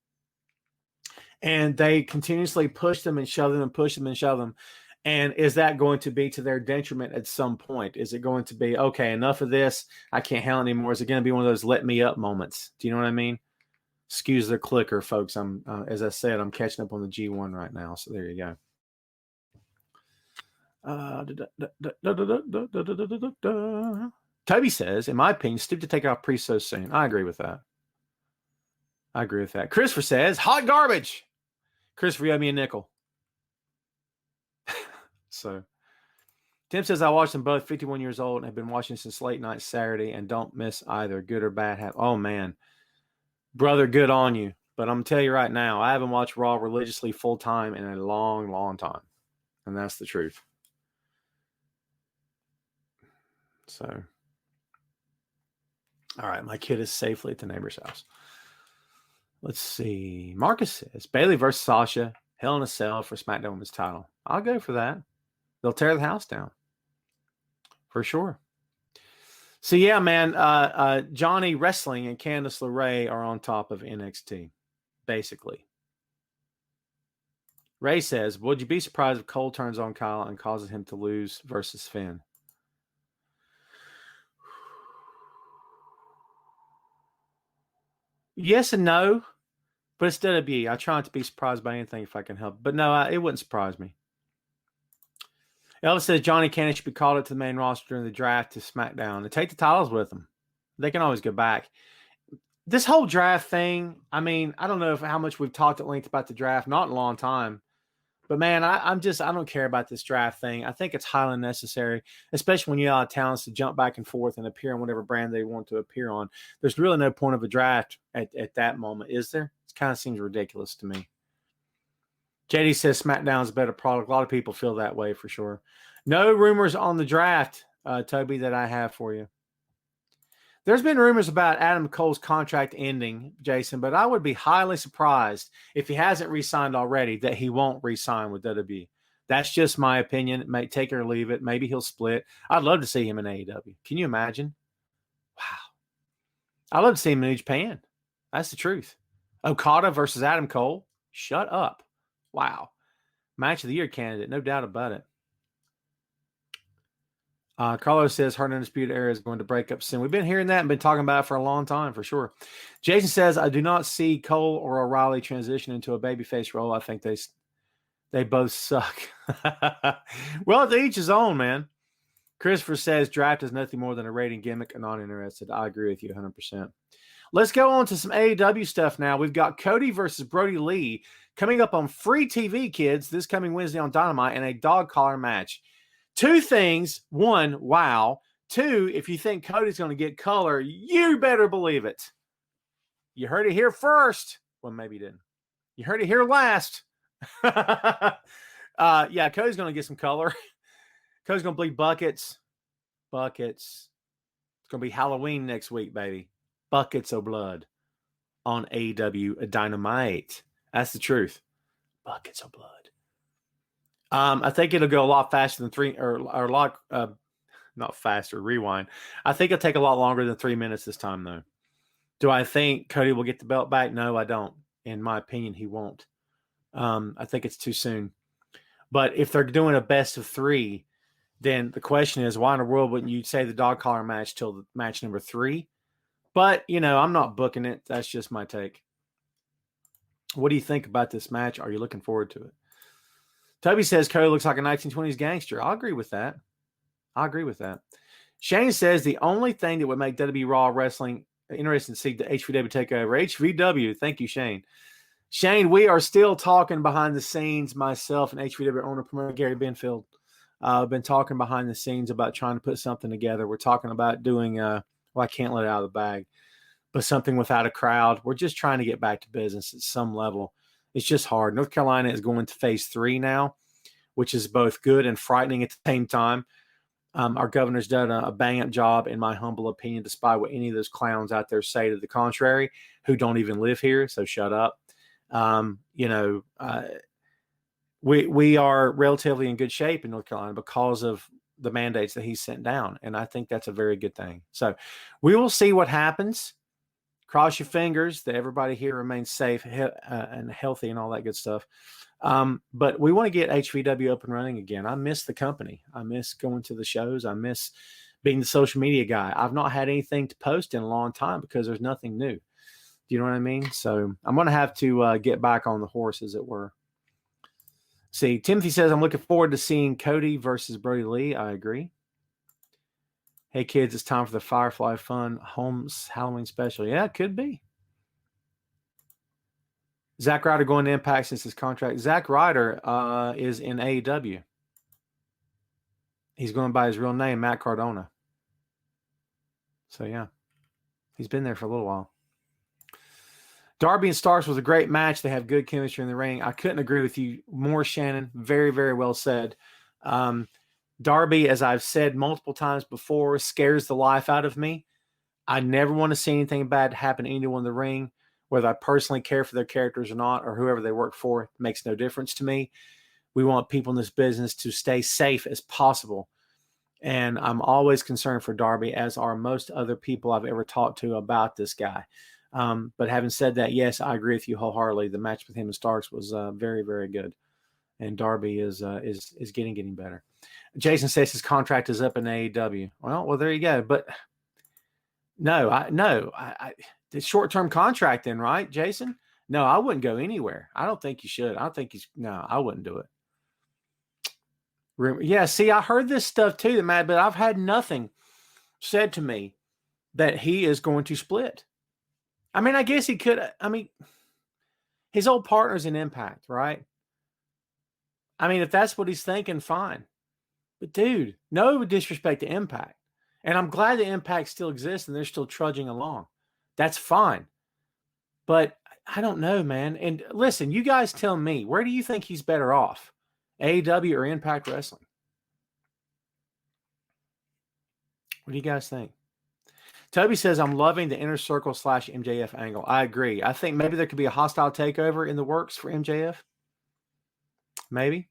S1: And they continuously push them and shove them and push them and shove them. And is that going to be to their detriment at some point? Is it going to be, okay, enough of this, I can't handle it anymore? Is it going to be one of those let me up moments? Do you know what I mean? Excuse the clicker, folks. As I said, I'm catching up on the G1 right now. So there you go. Toby says, in my opinion, stupid to take off Priest so soon. I agree with that. Christopher says, hot garbage. Christopher, you owe me a nickel. So Tim says, I watched them both, 51 years old, and have been watching since late night Saturday and don't miss either, good or bad. Oh, man. Brother, good on you. But I'm going to tell you right now, I haven't watched Raw religiously full time in a long, long time. And that's the truth. So, all right, my kid is safely at the neighbor's house. Let's see. Marcus says, Bayley versus Sasha, Hell in a Cell for SmackDown Women's title. I'll go for that. They'll tear the house down. For sure. So, yeah, man, Johnny Wrestling and Candice LeRae are on top of NXT, basically. Ray says, would you be surprised if Cole turns on Kyle and causes him to lose versus Finn? Yes and no, but it's WWE. I try not to be surprised by anything if I can help. But no, it wouldn't surprise me. Elvis says Johnny Cannon should be called up to the main roster during the draft to SmackDown and take the titles with them. They can always go back. This whole draft thing, I mean, I don't know how much we've talked at length about the draft, not in a long time. But man, I don't care about this draft thing. I think it's highly necessary, especially when you allow talents to jump back and forth and appear on whatever brand they want to appear on. There's really no point of a draft at that moment, is there? It kind of seems ridiculous to me. JD says SmackDown's a better product. A lot of people feel that way for sure. No rumors on the draft, Toby, that I have for you. There's been rumors about Adam Cole's contract ending, Jason, but I would be highly surprised if he hasn't re-signed already that he won't re-sign with WWE. That's just my opinion. It may take it or leave it. Maybe he'll split. I'd love to see him in AEW. Can you imagine? Wow. I'd love to see him in New Japan. That's the truth. Okada versus Adam Cole. Shut up. Wow. Match of the year candidate. No doubt about it. Carlos says Hard Undisputed Era is going to break up soon. We've been hearing that and been talking about it for a long time, for sure. Jason says, I do not see Cole or O'Reilly transition into a babyface role. I think they both suck. Well, to each his own, man. Christopher says draft is nothing more than a rating gimmick. I'm not interested. I agree with you 100%. Let's go on to some AEW stuff now. We've got Cody versus Brody Lee coming up on free TV, kids, this coming Wednesday on Dynamite in a dog collar match. Two things. One, wow. Two, if you think Cody's going to get color, you better believe it. You heard it here first. Well, maybe you didn't. You heard it here last. Yeah, Cody's going to get some color. Cody's going to bleed buckets. Buckets. It's going to be Halloween next week, baby. Buckets of blood on AEW Dynamite. That's the truth. Buckets of blood. I think it'll go a lot faster than a lot, not faster, rewind. I think it'll take a lot longer than 3 minutes this time, though. Do I think Cody will get the belt back? No, I don't. In my opinion, he won't. I think it's too soon. But if they're doing a best of three, then the question is, why in the world wouldn't you say the dog collar match till the match number 3? But, I'm not booking it. That's just my take. What do you think about this match? Are you looking forward to it? Toby says Cody looks like a 1920s gangster. I agree with that. Shane says the only thing that would make WWE Raw Wrestling interesting to see the HVW take over. HVW. Thank you, Shane. Shane, we are still talking behind the scenes, myself and HVW owner promoter Gary Benfield. I've been talking behind the scenes about trying to put something together. We're talking about doing, I can't let it out of the bag, but something without a crowd. We're just trying to get back to business at some level. It's just hard. North Carolina is going to phase 3 now, which is both good and frightening at the same time. Our governor's done a bang-up job, in my humble opinion, despite what any of those clowns out there say to the contrary, who don't even live here, so shut up. We are relatively in good shape in North Carolina because of the mandates that he's sent down, and I think that's a very good thing. So we will see what happens. Cross your fingers that everybody here remains safe and healthy and all that good stuff. But we want to get HVW up and running again. I miss the company. I miss going to the shows. I miss being the social media guy. I've not had anything to post in a long time because there's nothing new. Do you know what I mean? So I'm going to have to get back on the horse, as it were. See, Timothy says, I'm looking forward to seeing Cody versus Brody Lee. I agree. Hey, kids, it's time for the Firefly Fun Homes Halloween special. Yeah, it could be. Zack Ryder going to Impact since his contract. Zack Ryder is in AEW. He's going by his real name, Matt Cardona. So, yeah, he's been there for a little while. Darby and Starks was a great match. They have good chemistry in the ring. I couldn't agree with you more, Shannon. Very, very well said. Darby, as I've said multiple times before, scares the life out of me. I never want to see anything bad happen to anyone in the ring, whether I personally care for their characters or not, or whoever they work for. It makes no difference to me. We want people in this business to stay safe as possible. And I'm always concerned for Darby, as are most other people I've ever talked to about this guy. But having said that, yes, I agree with you wholeheartedly. The match with him and Starks was very, very good. And Darby is getting better. Jason says his contract is up in AEW. Well, there you go. But the short-term contract then, right, Jason? No, I wouldn't go anywhere. I don't think you should. I wouldn't do it. Yeah, see, I heard this stuff too, Matt, but I've had nothing said to me that he is going to split. I mean, I guess he could. I mean, his old partner's in Impact, right? I mean, if that's what he's thinking, fine. But dude, no disrespect to Impact. And I'm glad that Impact still exists and they're still trudging along. That's fine. But I don't know, man. And listen, you guys tell me, where do you think he's better off? AEW or Impact Wrestling? What do you guys think? Toby says, I'm loving the Inner Circle / MJF angle. I agree. I think maybe there could be a hostile takeover in the works for MJF. Maybe.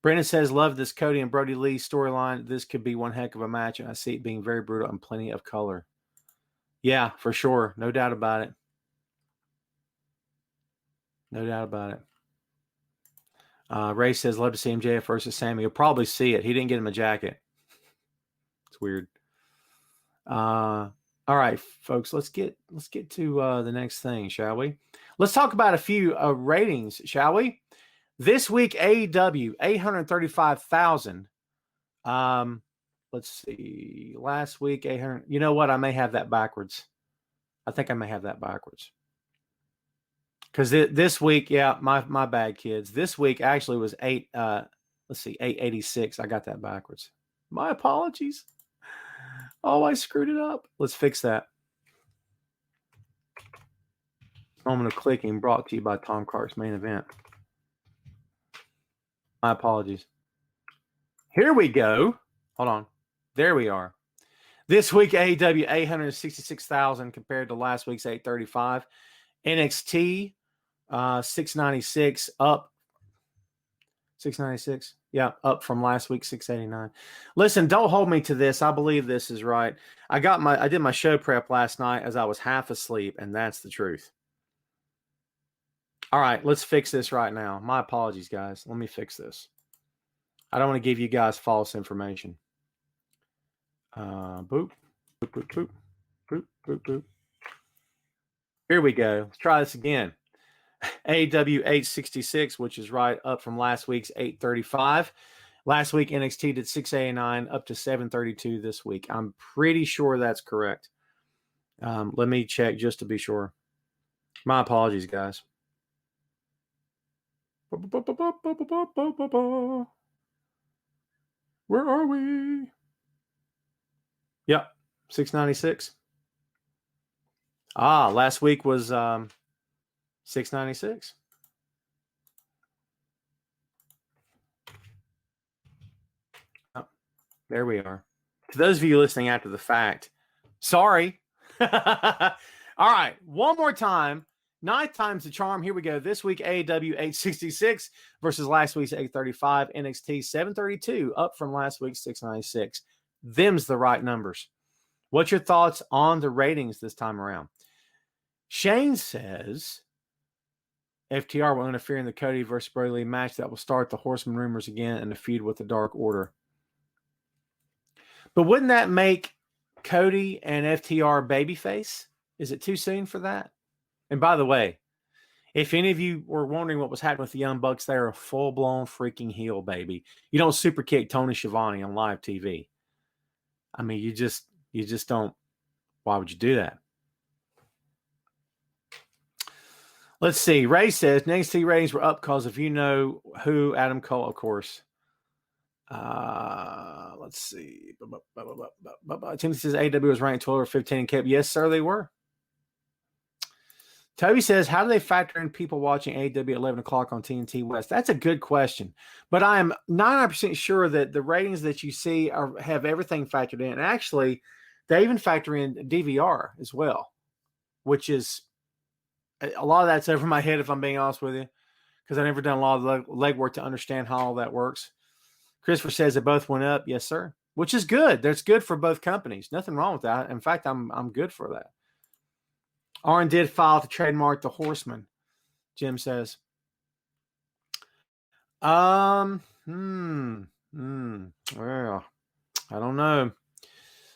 S1: Brandon says, love this Cody and Brody Lee storyline. This could be one heck of a match, and I see it being very brutal and plenty of color. Yeah, for sure. No doubt about it. No doubt about it. Ray says, love to see MJF versus Sammy. You'll probably see it. He didn't get him a jacket. It's weird. All right, folks, let's get to the next thing, shall we? Let's talk about a few ratings, shall we? This week, AEW, 835,000. Let's see. Last week, 800. You know what? I may have that backwards. I think I may have that backwards. Because this week, yeah, my bad, kids. This week actually was 886. I got that backwards. My apologies. Oh, I screwed it up. Let's fix that. Moment of clicking brought to you by Tom Clark's Main Event. My apologies. Here we go. Hold on. There we are. This week, AEW 866,000 compared to last week's 835. NXT 696 up. 696. Yeah, up from last week 689. Listen, don't hold me to this. I believe this is right. I did my show prep last night as I was half asleep, and that's the truth. All right, let's fix this right now. My apologies, guys. Let me fix this. I don't want to give you guys false information. Boop, boop, boop, boop, boop, boop, boop. Here we go. Let's try this again. AEW 866, which is right up from last week's 835. Last week, NXT did 689 up to 732 this week. I'm pretty sure that's correct. Let me check just to be sure. My apologies, guys. Where are we? Yep, 696. Last week was 696. Oh, there we are. To those of you listening after the fact, sorry. All right, one more time. 9 times the charm. Here we go. This week, AEW 866 versus last week's 835. NXT 732, up from last week's 696. Them's the right numbers. What's your thoughts on the ratings this time around? Shane says FTR will interfere in the Cody versus Brody Lee match that will start the Horseman rumors again and the feud with the Dark Order. But wouldn't that make Cody and FTR babyface? Is it too soon for that? And by the way, if any of you were wondering what was happening with the Young Bucks, they're a full-blown freaking heel, baby. You don't super kick Tony Schiavone on live TV. I mean, you just don't. Why would you do that? Let's see. Ray says NXT ratings were up because of you know who, Adam Cole, of course. Let's see. Timothy says AEW was ranked 12 or 15 and kept. Yes, sir, they were. Toby says, how do they factor in people watching AEW at 11 o'clock on TNT West? That's a good question. But I am 99% sure that the ratings that you see have everything factored in. Actually, they even factor in DVR as well, which is a lot of that's over my head, if I'm being honest with you, because I've never done a lot of the legwork to understand how all that works. Christopher says they both went up. Yes, sir. Which is good. That's good for both companies. Nothing wrong with that. In fact, I'm good for that. Arn did file to trademark the Horseman, Jim says. Well, I don't know.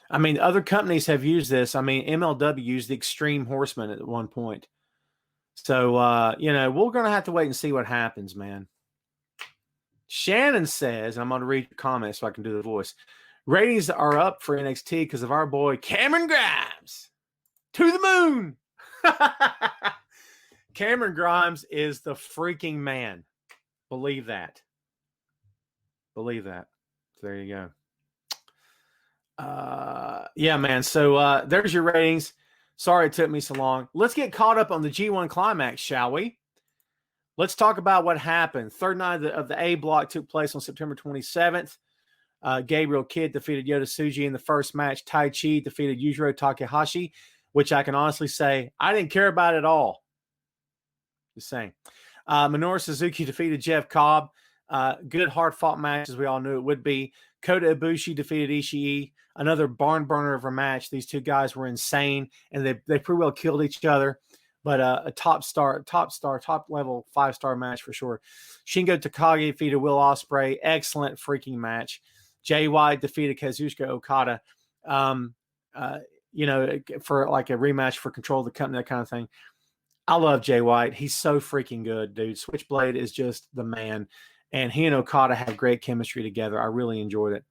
S1: I mean, other companies have used this. I mean, MLW used the Extreme Horseman at one point. So, we're going to have to wait and see what happens, man. Shannon says, and I'm going to read your comments so I can do the voice. Ratings are up for NXT because of our boy Cameron Grimes. To the moon. Cameron Grimes is the freaking man. Believe that. Believe that. So there you go. Yeah, man. So there's your ratings. Sorry it took me so long. Let's get caught up on the G1 Climax, shall we? Let's talk about what happened. Third night of the A block took place on September 27th. Gabriel Kidd defeated Yota Tsuji in the first match. Tai Chi defeated Yujiro Takahashi, which I can honestly say I didn't care about at all. Just saying. Minoru Suzuki defeated Jeff Cobb. Good, hard-fought match, as we all knew it would be. Kota Ibushi defeated Ishii. Another barn burner of a match. These two guys were insane, and they pretty well killed each other. But a top level 5-star match for sure. Shingo Takagi defeated Will Ospreay. Excellent freaking match. Jay White defeated Kazuchika Okada. For like a rematch for control of the company, that kind of thing. I love Jay White. He's so freaking good, dude. Switchblade is just the man. And he and Okada have great chemistry together. I really enjoyed it.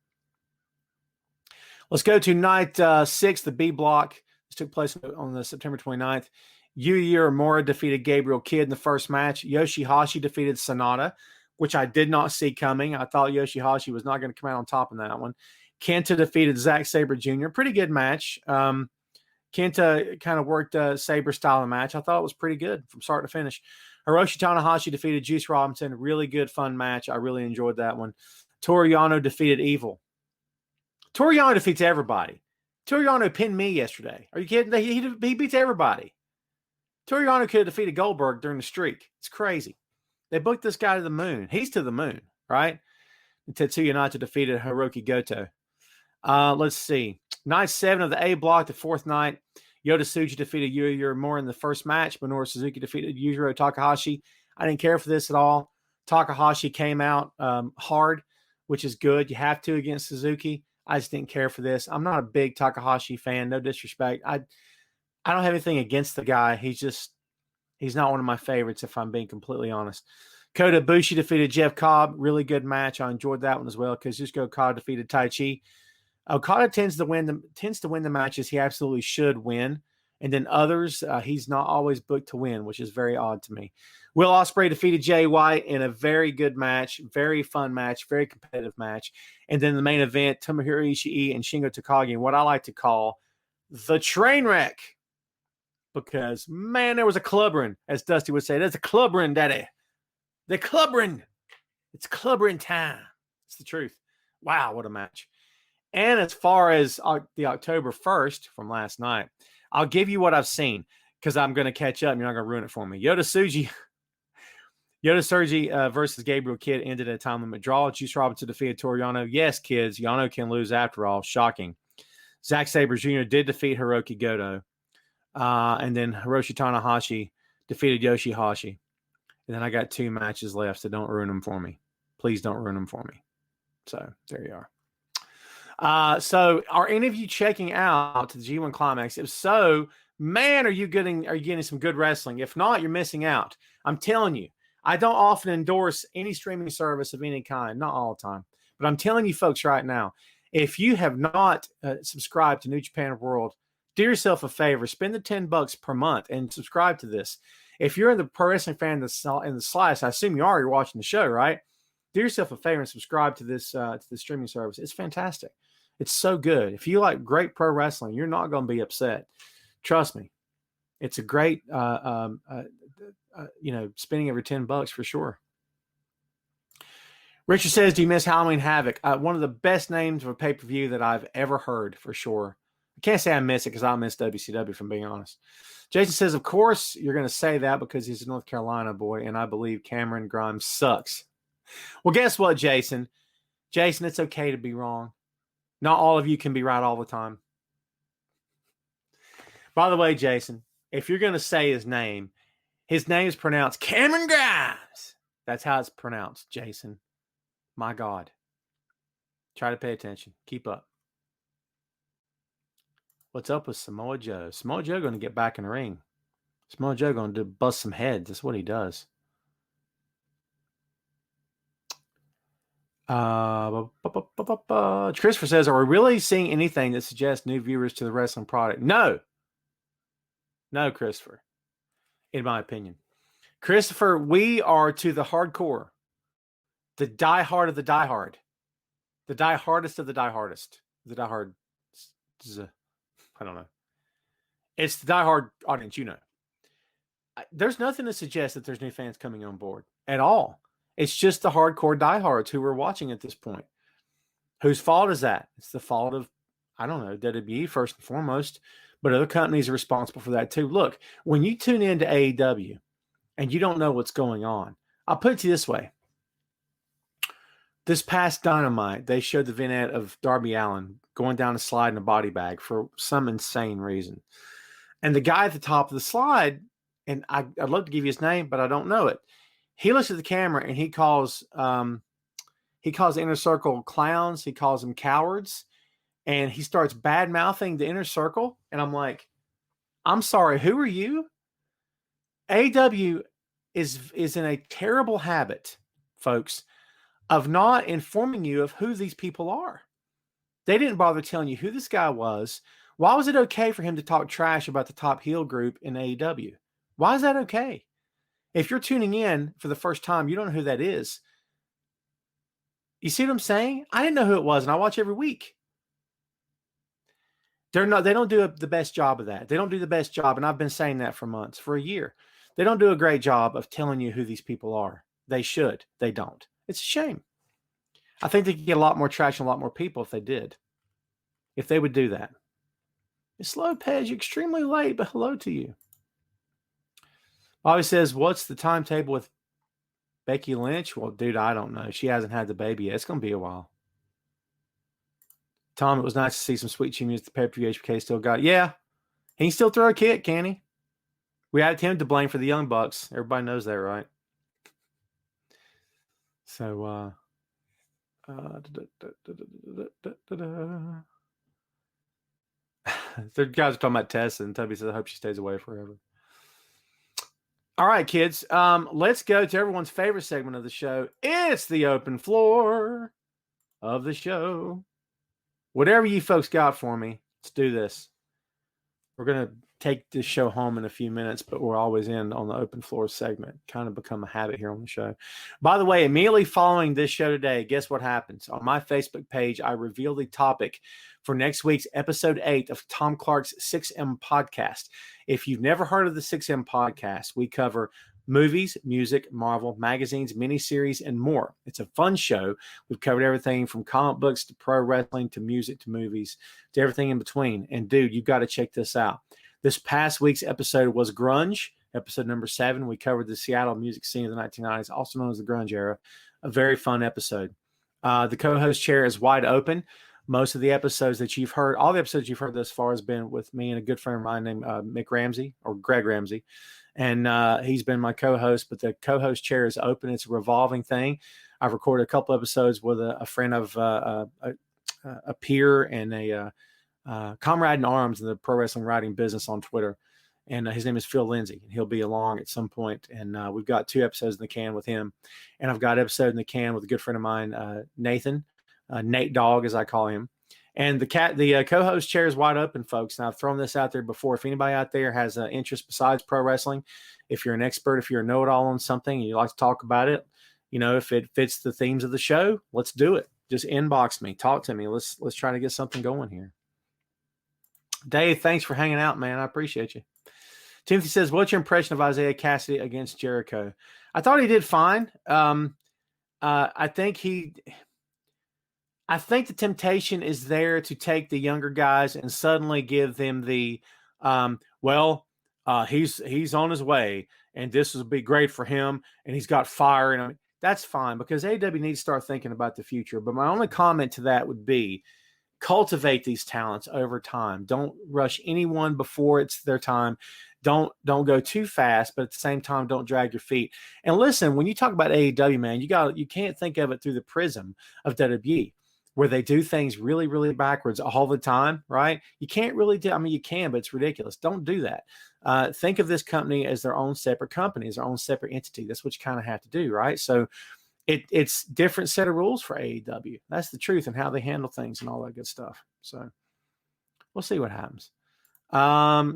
S1: Let's go to night 6, the B block. This took place on the September 29th. Yuya Uemura defeated Gabriel Kidd in the first match. Yoshihashi defeated Sonata, which I did not see coming. I thought Yoshihashi was not going to come out on top in that one. Kenta defeated Zack Sabre Jr. Pretty good match. Kenta kind of worked a Sabre style of match. I thought it was pretty good from start to finish. Hiroshi Tanahashi defeated Juice Robinson. Really good, fun match. I really enjoyed that one. Toru Yano defeated Evil. Toru Yano defeats everybody. Toru Yano pinned me yesterday. Are you kidding? He beats everybody. Toru Yano could have defeated Goldberg during the streak. It's crazy. They booked this guy to the moon. He's to the moon, right? And Tetsuya Naito defeated Hiroki Goto. Let's see. Night 7 of the A block, the fourth night. Yota Tsuji defeated Yuya Uemura in the first match. Minoru Suzuki defeated Yujiro Takahashi. I didn't care for this at all. Takahashi came out hard, which is good. You have to against Suzuki. I just didn't care for this. I'm not a big Takahashi fan. No disrespect. I don't have anything against the guy. He's not one of my favorites, if I'm being completely honest. Kota Ibushi defeated Jeff Cobb. Really good match. I enjoyed that one as well. Kazuchika Okada defeated Tai Chi. Okada tends to win the matches he absolutely should win, and then others he's not always booked to win, which is very odd to me. Will Ospreay defeated Jay White in a very good match, very fun match, very competitive match, and then the main event: Tomohiro Ishii and Shingo Takagi, and what I like to call the train wreck, because man, there was a clubbering, as Dusty would say. There's a clubbering, Daddy. The clubbering. It's clubbering time. It's the truth. Wow, what a match. And as far as the October 1st from last night, I'll give you what I've seen because I'm going to catch up and you're not going to ruin it for me. Yota Tsuji versus Gabriel Kidd ended at a time limit draw. Juice Robinson defeated Toru Yano. Yes, kids, Yano can lose after all. Shocking. Zack Sabre Jr. did defeat Hiroki Goto. And then Hiroshi Tanahashi defeated Yoshihashi. And then I got 2 matches left, so don't ruin them for me. Please don't ruin them for me. So there you are. So are any of you checking out the G1 Climax? If so, man, are you getting some good wrestling? If not, you're missing out. I'm telling you, I don't often endorse any streaming service of any kind, not all the time, but I'm telling you folks right now, if you have not subscribed to New Japan World, do yourself a favor, spend the $10 per month and subscribe to this. If you're in the pro wrestling fan in the slice, I assume you are, you're watching the show, right? Do yourself a favor and subscribe to this streaming service. It's fantastic. It's so good. If you like great pro wrestling, you're not going to be upset. Trust me. It's a great, spending over $10 for sure. Richard says, do you miss Halloween Havoc? One of the best names of a pay-per-view that I've ever heard for sure. I can't say I miss it because I miss WCW, if I'm being honest. Jason says, of course you're going to say that because he's a North Carolina boy, and I believe Cameron Grimes sucks. Well, guess what, Jason? Jason, it's okay to be wrong. Not all of you can be right all the time. By the way, Jason, if you're going to say his name is pronounced Cameron Grimes. That's how it's pronounced, Jason. My God. Try to pay attention. Keep up. What's up with Samoa Joe? Samoa Joe going to get back in the ring. Samoa Joe going to bust some heads. That's what he does. Christopher says, are we really seeing anything that suggests new viewers to the wrestling product? No, Christopher, in my opinion. Christopher, we are to the hardcore, the diehard of the diehard. The die-hardest of the die-hardest. The die-hard. I don't know. It's the die-hard audience, you know. There's nothing to suggest that there's new fans coming on board at all. It's just the hardcore diehards who are watching at this point. Whose fault is that? It's the fault of, I don't know, WWE first and foremost, but other companies are responsible for that too. Look, when you tune into AEW and you don't know what's going on, I'll put it to you this way. This past Dynamite, they showed the vignette of Darby Allin going down a slide in a body bag for some insane reason. And the guy at the top of the slide, and I'd love to give you his name, but I don't know it. He looks at the camera and he calls Inner Circle clowns. He calls them cowards. And he starts bad-mouthing the Inner Circle. And I'm like, I'm sorry, who are you? AEW is in a terrible habit, folks, of not informing you of who these people are. They didn't bother telling you who this guy was. Why was it okay for him to talk trash about the top heel group in AEW? Why is that okay? If you're tuning in for the first time, you don't know who that is. You see what I'm saying? I didn't know who it was, and I watch every week. They don't do the best job of that. They don't do the best job, and I've been saying that for months, for a year. They don't do a great job of telling you who these people are. They should. They don't. It's a shame. I think they could get a lot more traction, a lot more people if they did. If they would do that. It's Lopez, you're extremely late, but hello to you. Bobby says, what's the timetable with Becky Lynch? Well, dude, I don't know. She hasn't had the baby yet. It's going to be a while. Tom, it was nice to see some sweet chin music. The pay-per-view HBK still got it. Yeah. He can still throw a kick, can he? We had him to blame for the Young Bucks. Everybody knows that, right? So, the guys are talking about Tessa, and Toby says, I hope she stays away forever. All right, kids. Let's go to everyone's favorite segment of the show. It's the open floor of the show. Whatever you folks got for me, let's do this. We're going to take this show home in a few minutes, but we're always in on the open floor segment. Kind of become a habit here on the show. By the way, immediately following this show today, guess what happens? On my Facebook page, I reveal the topic for next week's episode 8 of Tom Clark's 6M podcast. If you've never heard of the 6M podcast, we cover movies, music, Marvel, magazines, miniseries, and more. It's a fun show. We've covered everything from comic books to pro wrestling to music to movies to everything in between. And dude, you've got to check this out. This past week's episode was Grunge, episode number 7. We covered the Seattle music scene of the 1990s, also known as the Grunge era. A very fun episode. The co-host chair is wide open. Most of the episodes that you've heard, all the episodes you've heard thus far has been with me and a good friend of mine named Mick Ramsey or Greg Ramsey. And he's been my co-host, but the co-host chair is open. It's a revolving thing. I've recorded a couple episodes with a friend of a peer and a comrade in arms in the pro wrestling writing business on Twitter. And his name is Phil Lindsay, and he'll be along at some point. And we've got 2 episodes in the can with him. And I've got an episode in the can with a good friend of mine, Nathan, Nate Dogg, as I call him. And the co-host chair is wide open, folks. And I've thrown this out there before. If anybody out there has an interest besides pro wrestling, if you're an expert, if you're a know-it-all on something and you like to talk about it, you know, if it fits the themes of the show, let's do it. Just inbox me, talk to me. Let's try to get something going here. Dave, thanks for hanging out, man. I appreciate you. Timothy says, what's your impression of Isaiah Cassidy against Jericho? I thought he did fine. I think the temptation is there to take the younger guys and suddenly give them the, he's on his way and this will be great for him and he's got fire. And that's fine because AEW needs to start thinking about the future. But my only comment to that would be cultivate these talents over time. Don't rush anyone before it's their time. Don't go too fast, but at the same time, don't drag your feet. And listen, when you talk about AEW, man, you can't think of it through the prism of WWE, where they do things really, really backwards all the time, right? You can't really do, I mean, you can, but it's ridiculous. Don't do that. Think of this company as their own separate company, as their own separate entity. That's what you kind of have to do, right? So it's different set of rules for AEW. That's the truth and how they handle things and all that good stuff. So we'll see what happens.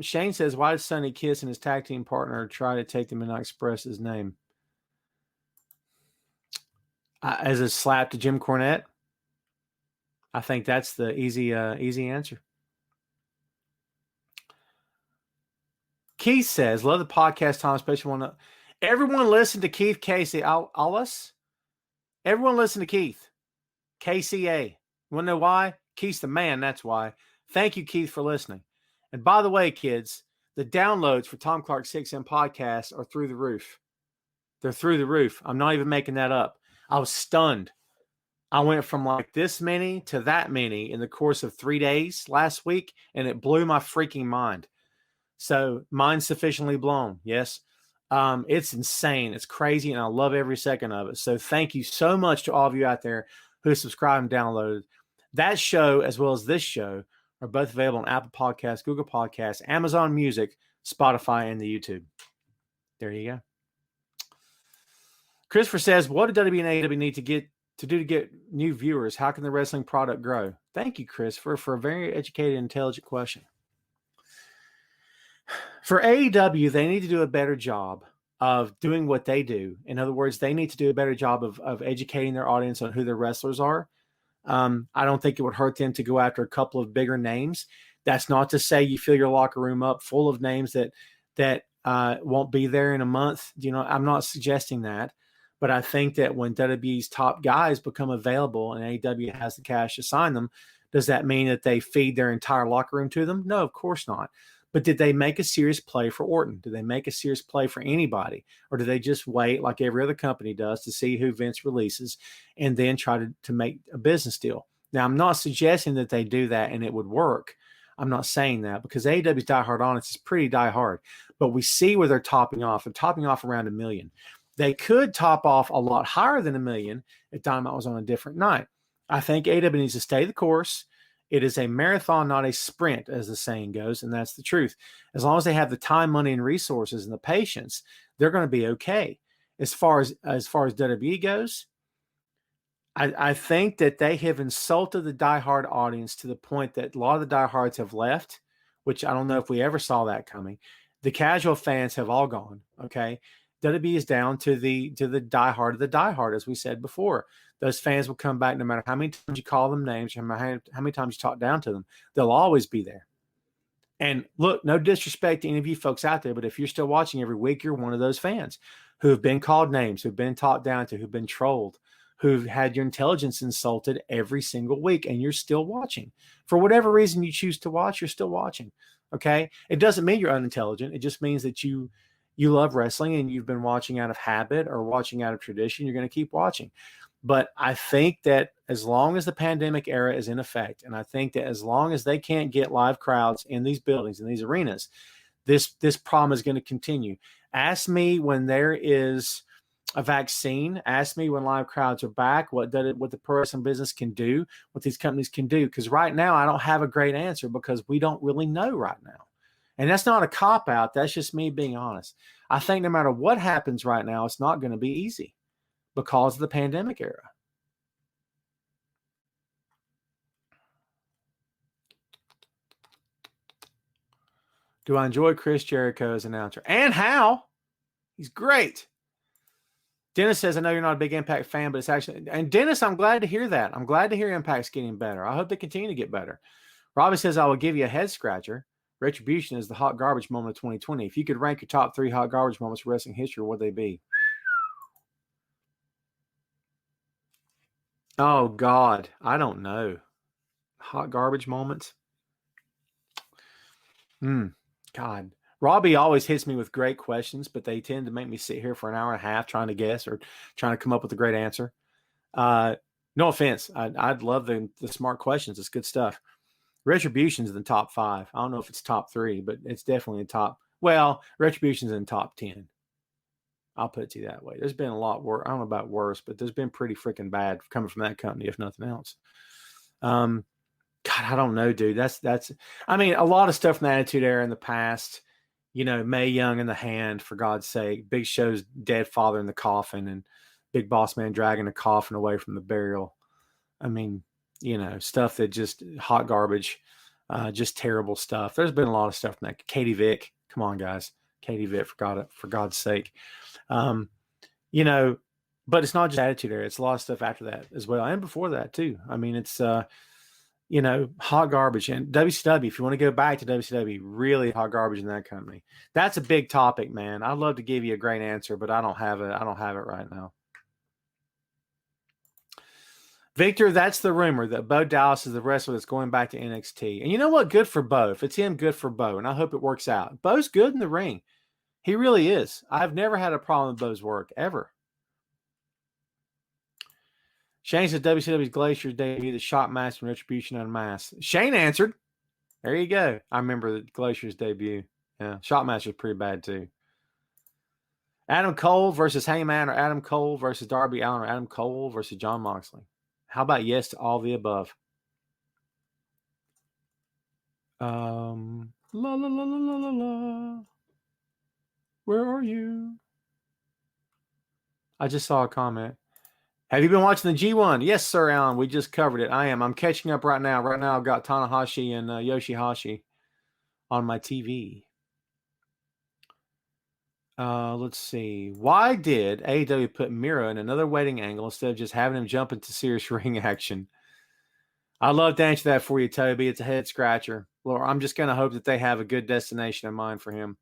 S1: Shane says, why did Sonny Kiss and his tag team partner try to take the Midnight Express's name? As a slap to Jim Cornette? I think that's the easy answer. Keith says, love the podcast, Tom, especially one. Everyone listen to Keith Casey. Allis. Everyone listen to Keith. KCA. You want to know why? Keith's the man. That's why. Thank you, Keith, for listening. And by the way, kids, the downloads for Tom Clark's 6M podcast are through the roof. They're through the roof. I'm not even making that up. I was stunned. I went from like this many to that many in the course of 3 days last week, and it blew my freaking mind. So mine's sufficiently blown. Yes. It's insane. It's crazy. And I love every second of it. So thank you so much to all of you out there who subscribed and downloaded. That show, as well as this show, are both available on Apple Podcasts, Google Podcasts, Amazon Music, Spotify, and the YouTube. There you go. Christopher says, what do WWE and AEW need to get new viewers? How can the wrestling product grow? Thank you, Christopher, for a very educated, intelligent question. For AEW, they need to do a better job of doing what they do. In other words, they need to do a better job of educating their audience on who their wrestlers are. I don't think it would hurt them to go after a couple of bigger names. That's not to say you fill your locker room up full of names that won't be there in a month. You know, I'm not suggesting that. But I think that when WWE's top guys become available and AEW has the cash to sign them, does that mean that they feed their entire locker room to them? No, of course not. But did they make a serious play for Orton? Did they make a serious play for anybody? Or do they just wait like every other company does to see who Vince releases and then try to make a business deal? Now, I'm not suggesting that they do that and it would work. I'm not saying that because AEW's diehard audience is pretty diehard. But we see where they're topping off. They're topping off around 1 million. They could top off a lot higher than 1 million if Dynamite was on a different night. I think AEW needs to stay the course. It is a marathon, not a sprint, as the saying goes, and that's the truth. As long as they have the time, money, and resources and the patience, they're going to be okay. As far as WWE goes, I think that they have insulted the diehard audience to the point that a lot of the diehards have left, which I don't know if we ever saw that coming. The casual fans have all gone, okay? WWE is down to the diehard of the diehard, as we said before. Those fans will come back no matter how many times you call them names, how many times you talk down to them. They'll always be there. And look, no disrespect to any of you folks out there, but if you're still watching every week, you're one of those fans who have been called names, who've been talked down to, who've been trolled, who've had your intelligence insulted every single week, and you're still watching. For whatever reason you choose to watch, you're still watching. Okay? It doesn't mean you're unintelligent. It just means that you love wrestling and you've been watching out of habit or watching out of tradition. You're going to keep watching. But I think that as long as the pandemic era is in effect, and I think that as long as they can't get live crowds in these buildings, in these arenas, this problem is going to continue. Ask me when there is a vaccine. Ask me when live crowds are back, what the pro wrestling business can do, what these companies can do. Because right now, I don't have a great answer because we don't really know right now. And that's not a cop-out. That's just me being honest. I think no matter what happens right now, it's not going to be easy because of the pandemic era. Do I enjoy Chris Jericho as an announcer? And how? He's great. Dennis says, I know you're not a big Impact fan, but it's actually... And Dennis, I'm glad to hear that. I'm glad to hear Impact's getting better. I hope they continue to get better. Robbie says, I will give you a head scratcher. Retribution is the hot garbage moment of 2020. If you could rank your top 3 hot garbage moments of wrestling history, what would they be? Oh, God. I don't know. Hot garbage moments? God. Robbie always hits me with great questions, but they tend to make me sit here for an hour and a half trying to guess or trying to come up with a great answer. No offense. I'd love the smart questions. It's good stuff. Retribution's in the top 5. I don't know if it's top 3, but it's definitely in top. Well, Retribution's in top 10. I'll put it to you that way. There's been a lot worse. I don't know about worse, but there's been pretty freaking bad coming from that company, if nothing else. God, I don't know, dude. That's. I mean, a lot of stuff from the Attitude Era in the past. You know, Mae Young in the hand, for God's sake. Big Show's dead father in the coffin, and Big Boss Man dragging the coffin away from the burial. I mean, you know, stuff that just hot garbage, just terrible stuff. There's been a lot of stuff from that. Katie Vick, come on, guys. Katie Vick, for God's sake. You know, but it's not just Attitude Era. It's a lot of stuff after that as well, and before that too. I mean, it's hot garbage. And WCW, if you want to go back to WCW, really hot garbage in that company. That's a big topic, man. I'd love to give you a great answer, but I don't have it. I don't have it right now. Victor, that's the rumor that Bo Dallas is the wrestler that's going back to NXT. And you know what? Good for Bo. If it's him, good for Bo. And I hope it works out. Bo's good in the ring. He really is. I've never had a problem with Bo's work, ever. Shane says WCW's Glacier's debut, the Shock Master and Retribution Unmasked. Shane answered. There you go. I remember the Glacier's debut. Yeah, Shock Master's pretty bad too. Adam Cole versus Heyman, or Adam Cole versus Darby Allin, or Adam Cole versus Jon Moxley. How about yes to all the above? La la la la la la la. Where are you? I just saw a comment. Have you been watching the G1? Yes, sir, Alan. We just covered it. I am. I'm catching up right now. Right now, I've got Tanahashi and Yoshihashi on my TV. Let's see. Why did AEW put Miro in another waiting angle instead of just having him jump into serious ring action? I'd love to answer that for you, Toby. It's a head scratcher. Well, I'm just going to hope that they have a good destination in mind for him.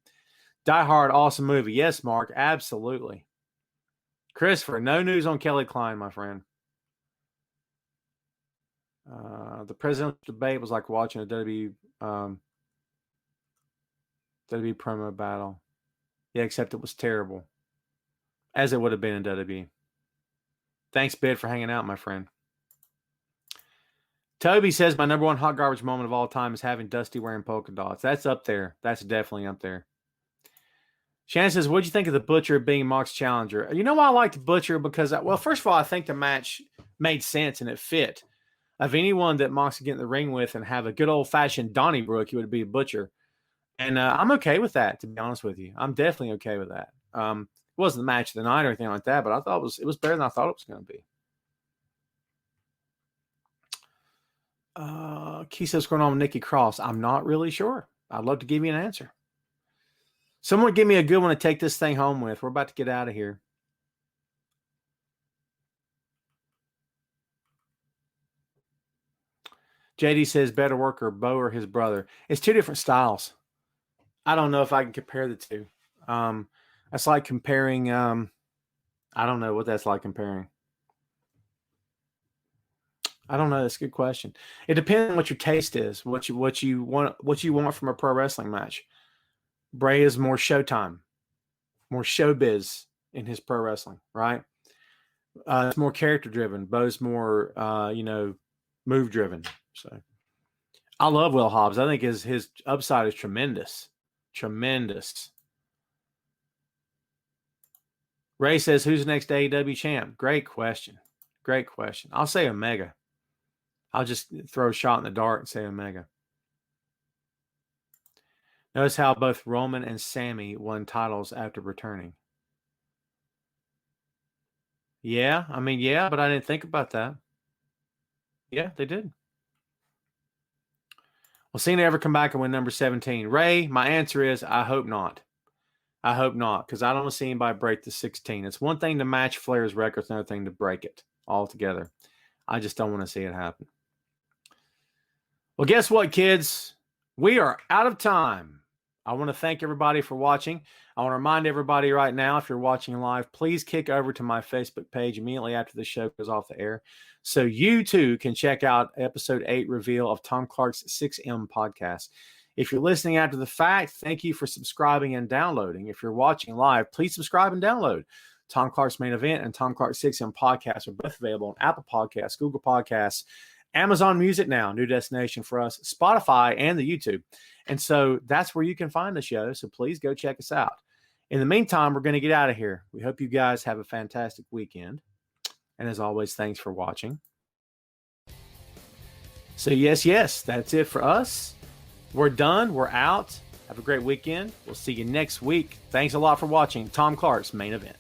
S1: Die Hard, awesome movie. Yes, Mark, absolutely. Christopher, no news on Kelly Klein, my friend. The presidential debate was like watching a WWE promo battle. Yeah, except it was terrible. As it would have been in WWE. Thanks, Bid, for hanging out, my friend. Toby says my number one hot garbage moment of all time is having Dusty wearing polka dots. That's up there. That's definitely up there. Shannon says, what'd you think of the Butcher being Mox's challenger? You know why I liked the Butcher? Because, well, first of all, I think the match made sense and it fit. Of anyone that Mox could get in the ring with and have a good old-fashioned Donnybrook, he would be a Butcher. And I'm okay with that, to be honest with you. I'm definitely okay with that. It wasn't the match of the night or anything like that, but I thought it was better than I thought it was going to be. Key says, what's going on with Nikki Cross? I'm not really sure. I'd love to give you an answer. Someone give me a good one to take this thing home with. We're about to get out of here. JD says, better worker, Bo or his brother. It's two different styles. I don't know if I can compare the two. That's like comparing, I don't know what that's like comparing. I don't know. That's a good question. It depends on what your taste is, what you want from a pro wrestling match. Bray is more showtime, more showbiz in his pro wrestling, right? It's more character driven. Bo's more, move driven. So I love Will Hobbs. I think his upside is tremendous. Tremendous. Ray says, who's the next AEW champ? Great question. Great question. I'll say Omega. I'll just throw a shot in the dark and say Omega. Notice how both Roman and Sammy won titles after returning. Yeah, but I didn't think about that. Yeah, they did. Will Cena ever come back and win number 17? Ray, my answer is I hope not. I hope not, because I don't want to see anybody break the 16. It's one thing to match Flair's record, it's another thing to break it altogether. I just don't want to see it happen. Well, guess what, kids? We are out of time. I want to thank everybody for watching. I want to remind everybody right now, if you're watching live, please kick over to my Facebook page immediately after the show goes off the air so you too can check out episode 8 reveal of Tom Clark's 6M podcast. If you're listening after the fact, thank you for subscribing and downloading. If you're watching live, please subscribe and download. Tom Clark's Main Event and Tom Clark's 6M podcast are both available on Apple Podcasts, Google Podcasts, Amazon Music now, new destination for us, Spotify, and the YouTube. And so that's where you can find the show. So please go check us out. In the meantime, we're going to get out of here. We hope you guys have a fantastic weekend. And as always, thanks for watching. So yes, that's it for us. We're done. We're out. Have a great weekend. We'll see you next week. Thanks a lot for watching Tom Clark's Main Event.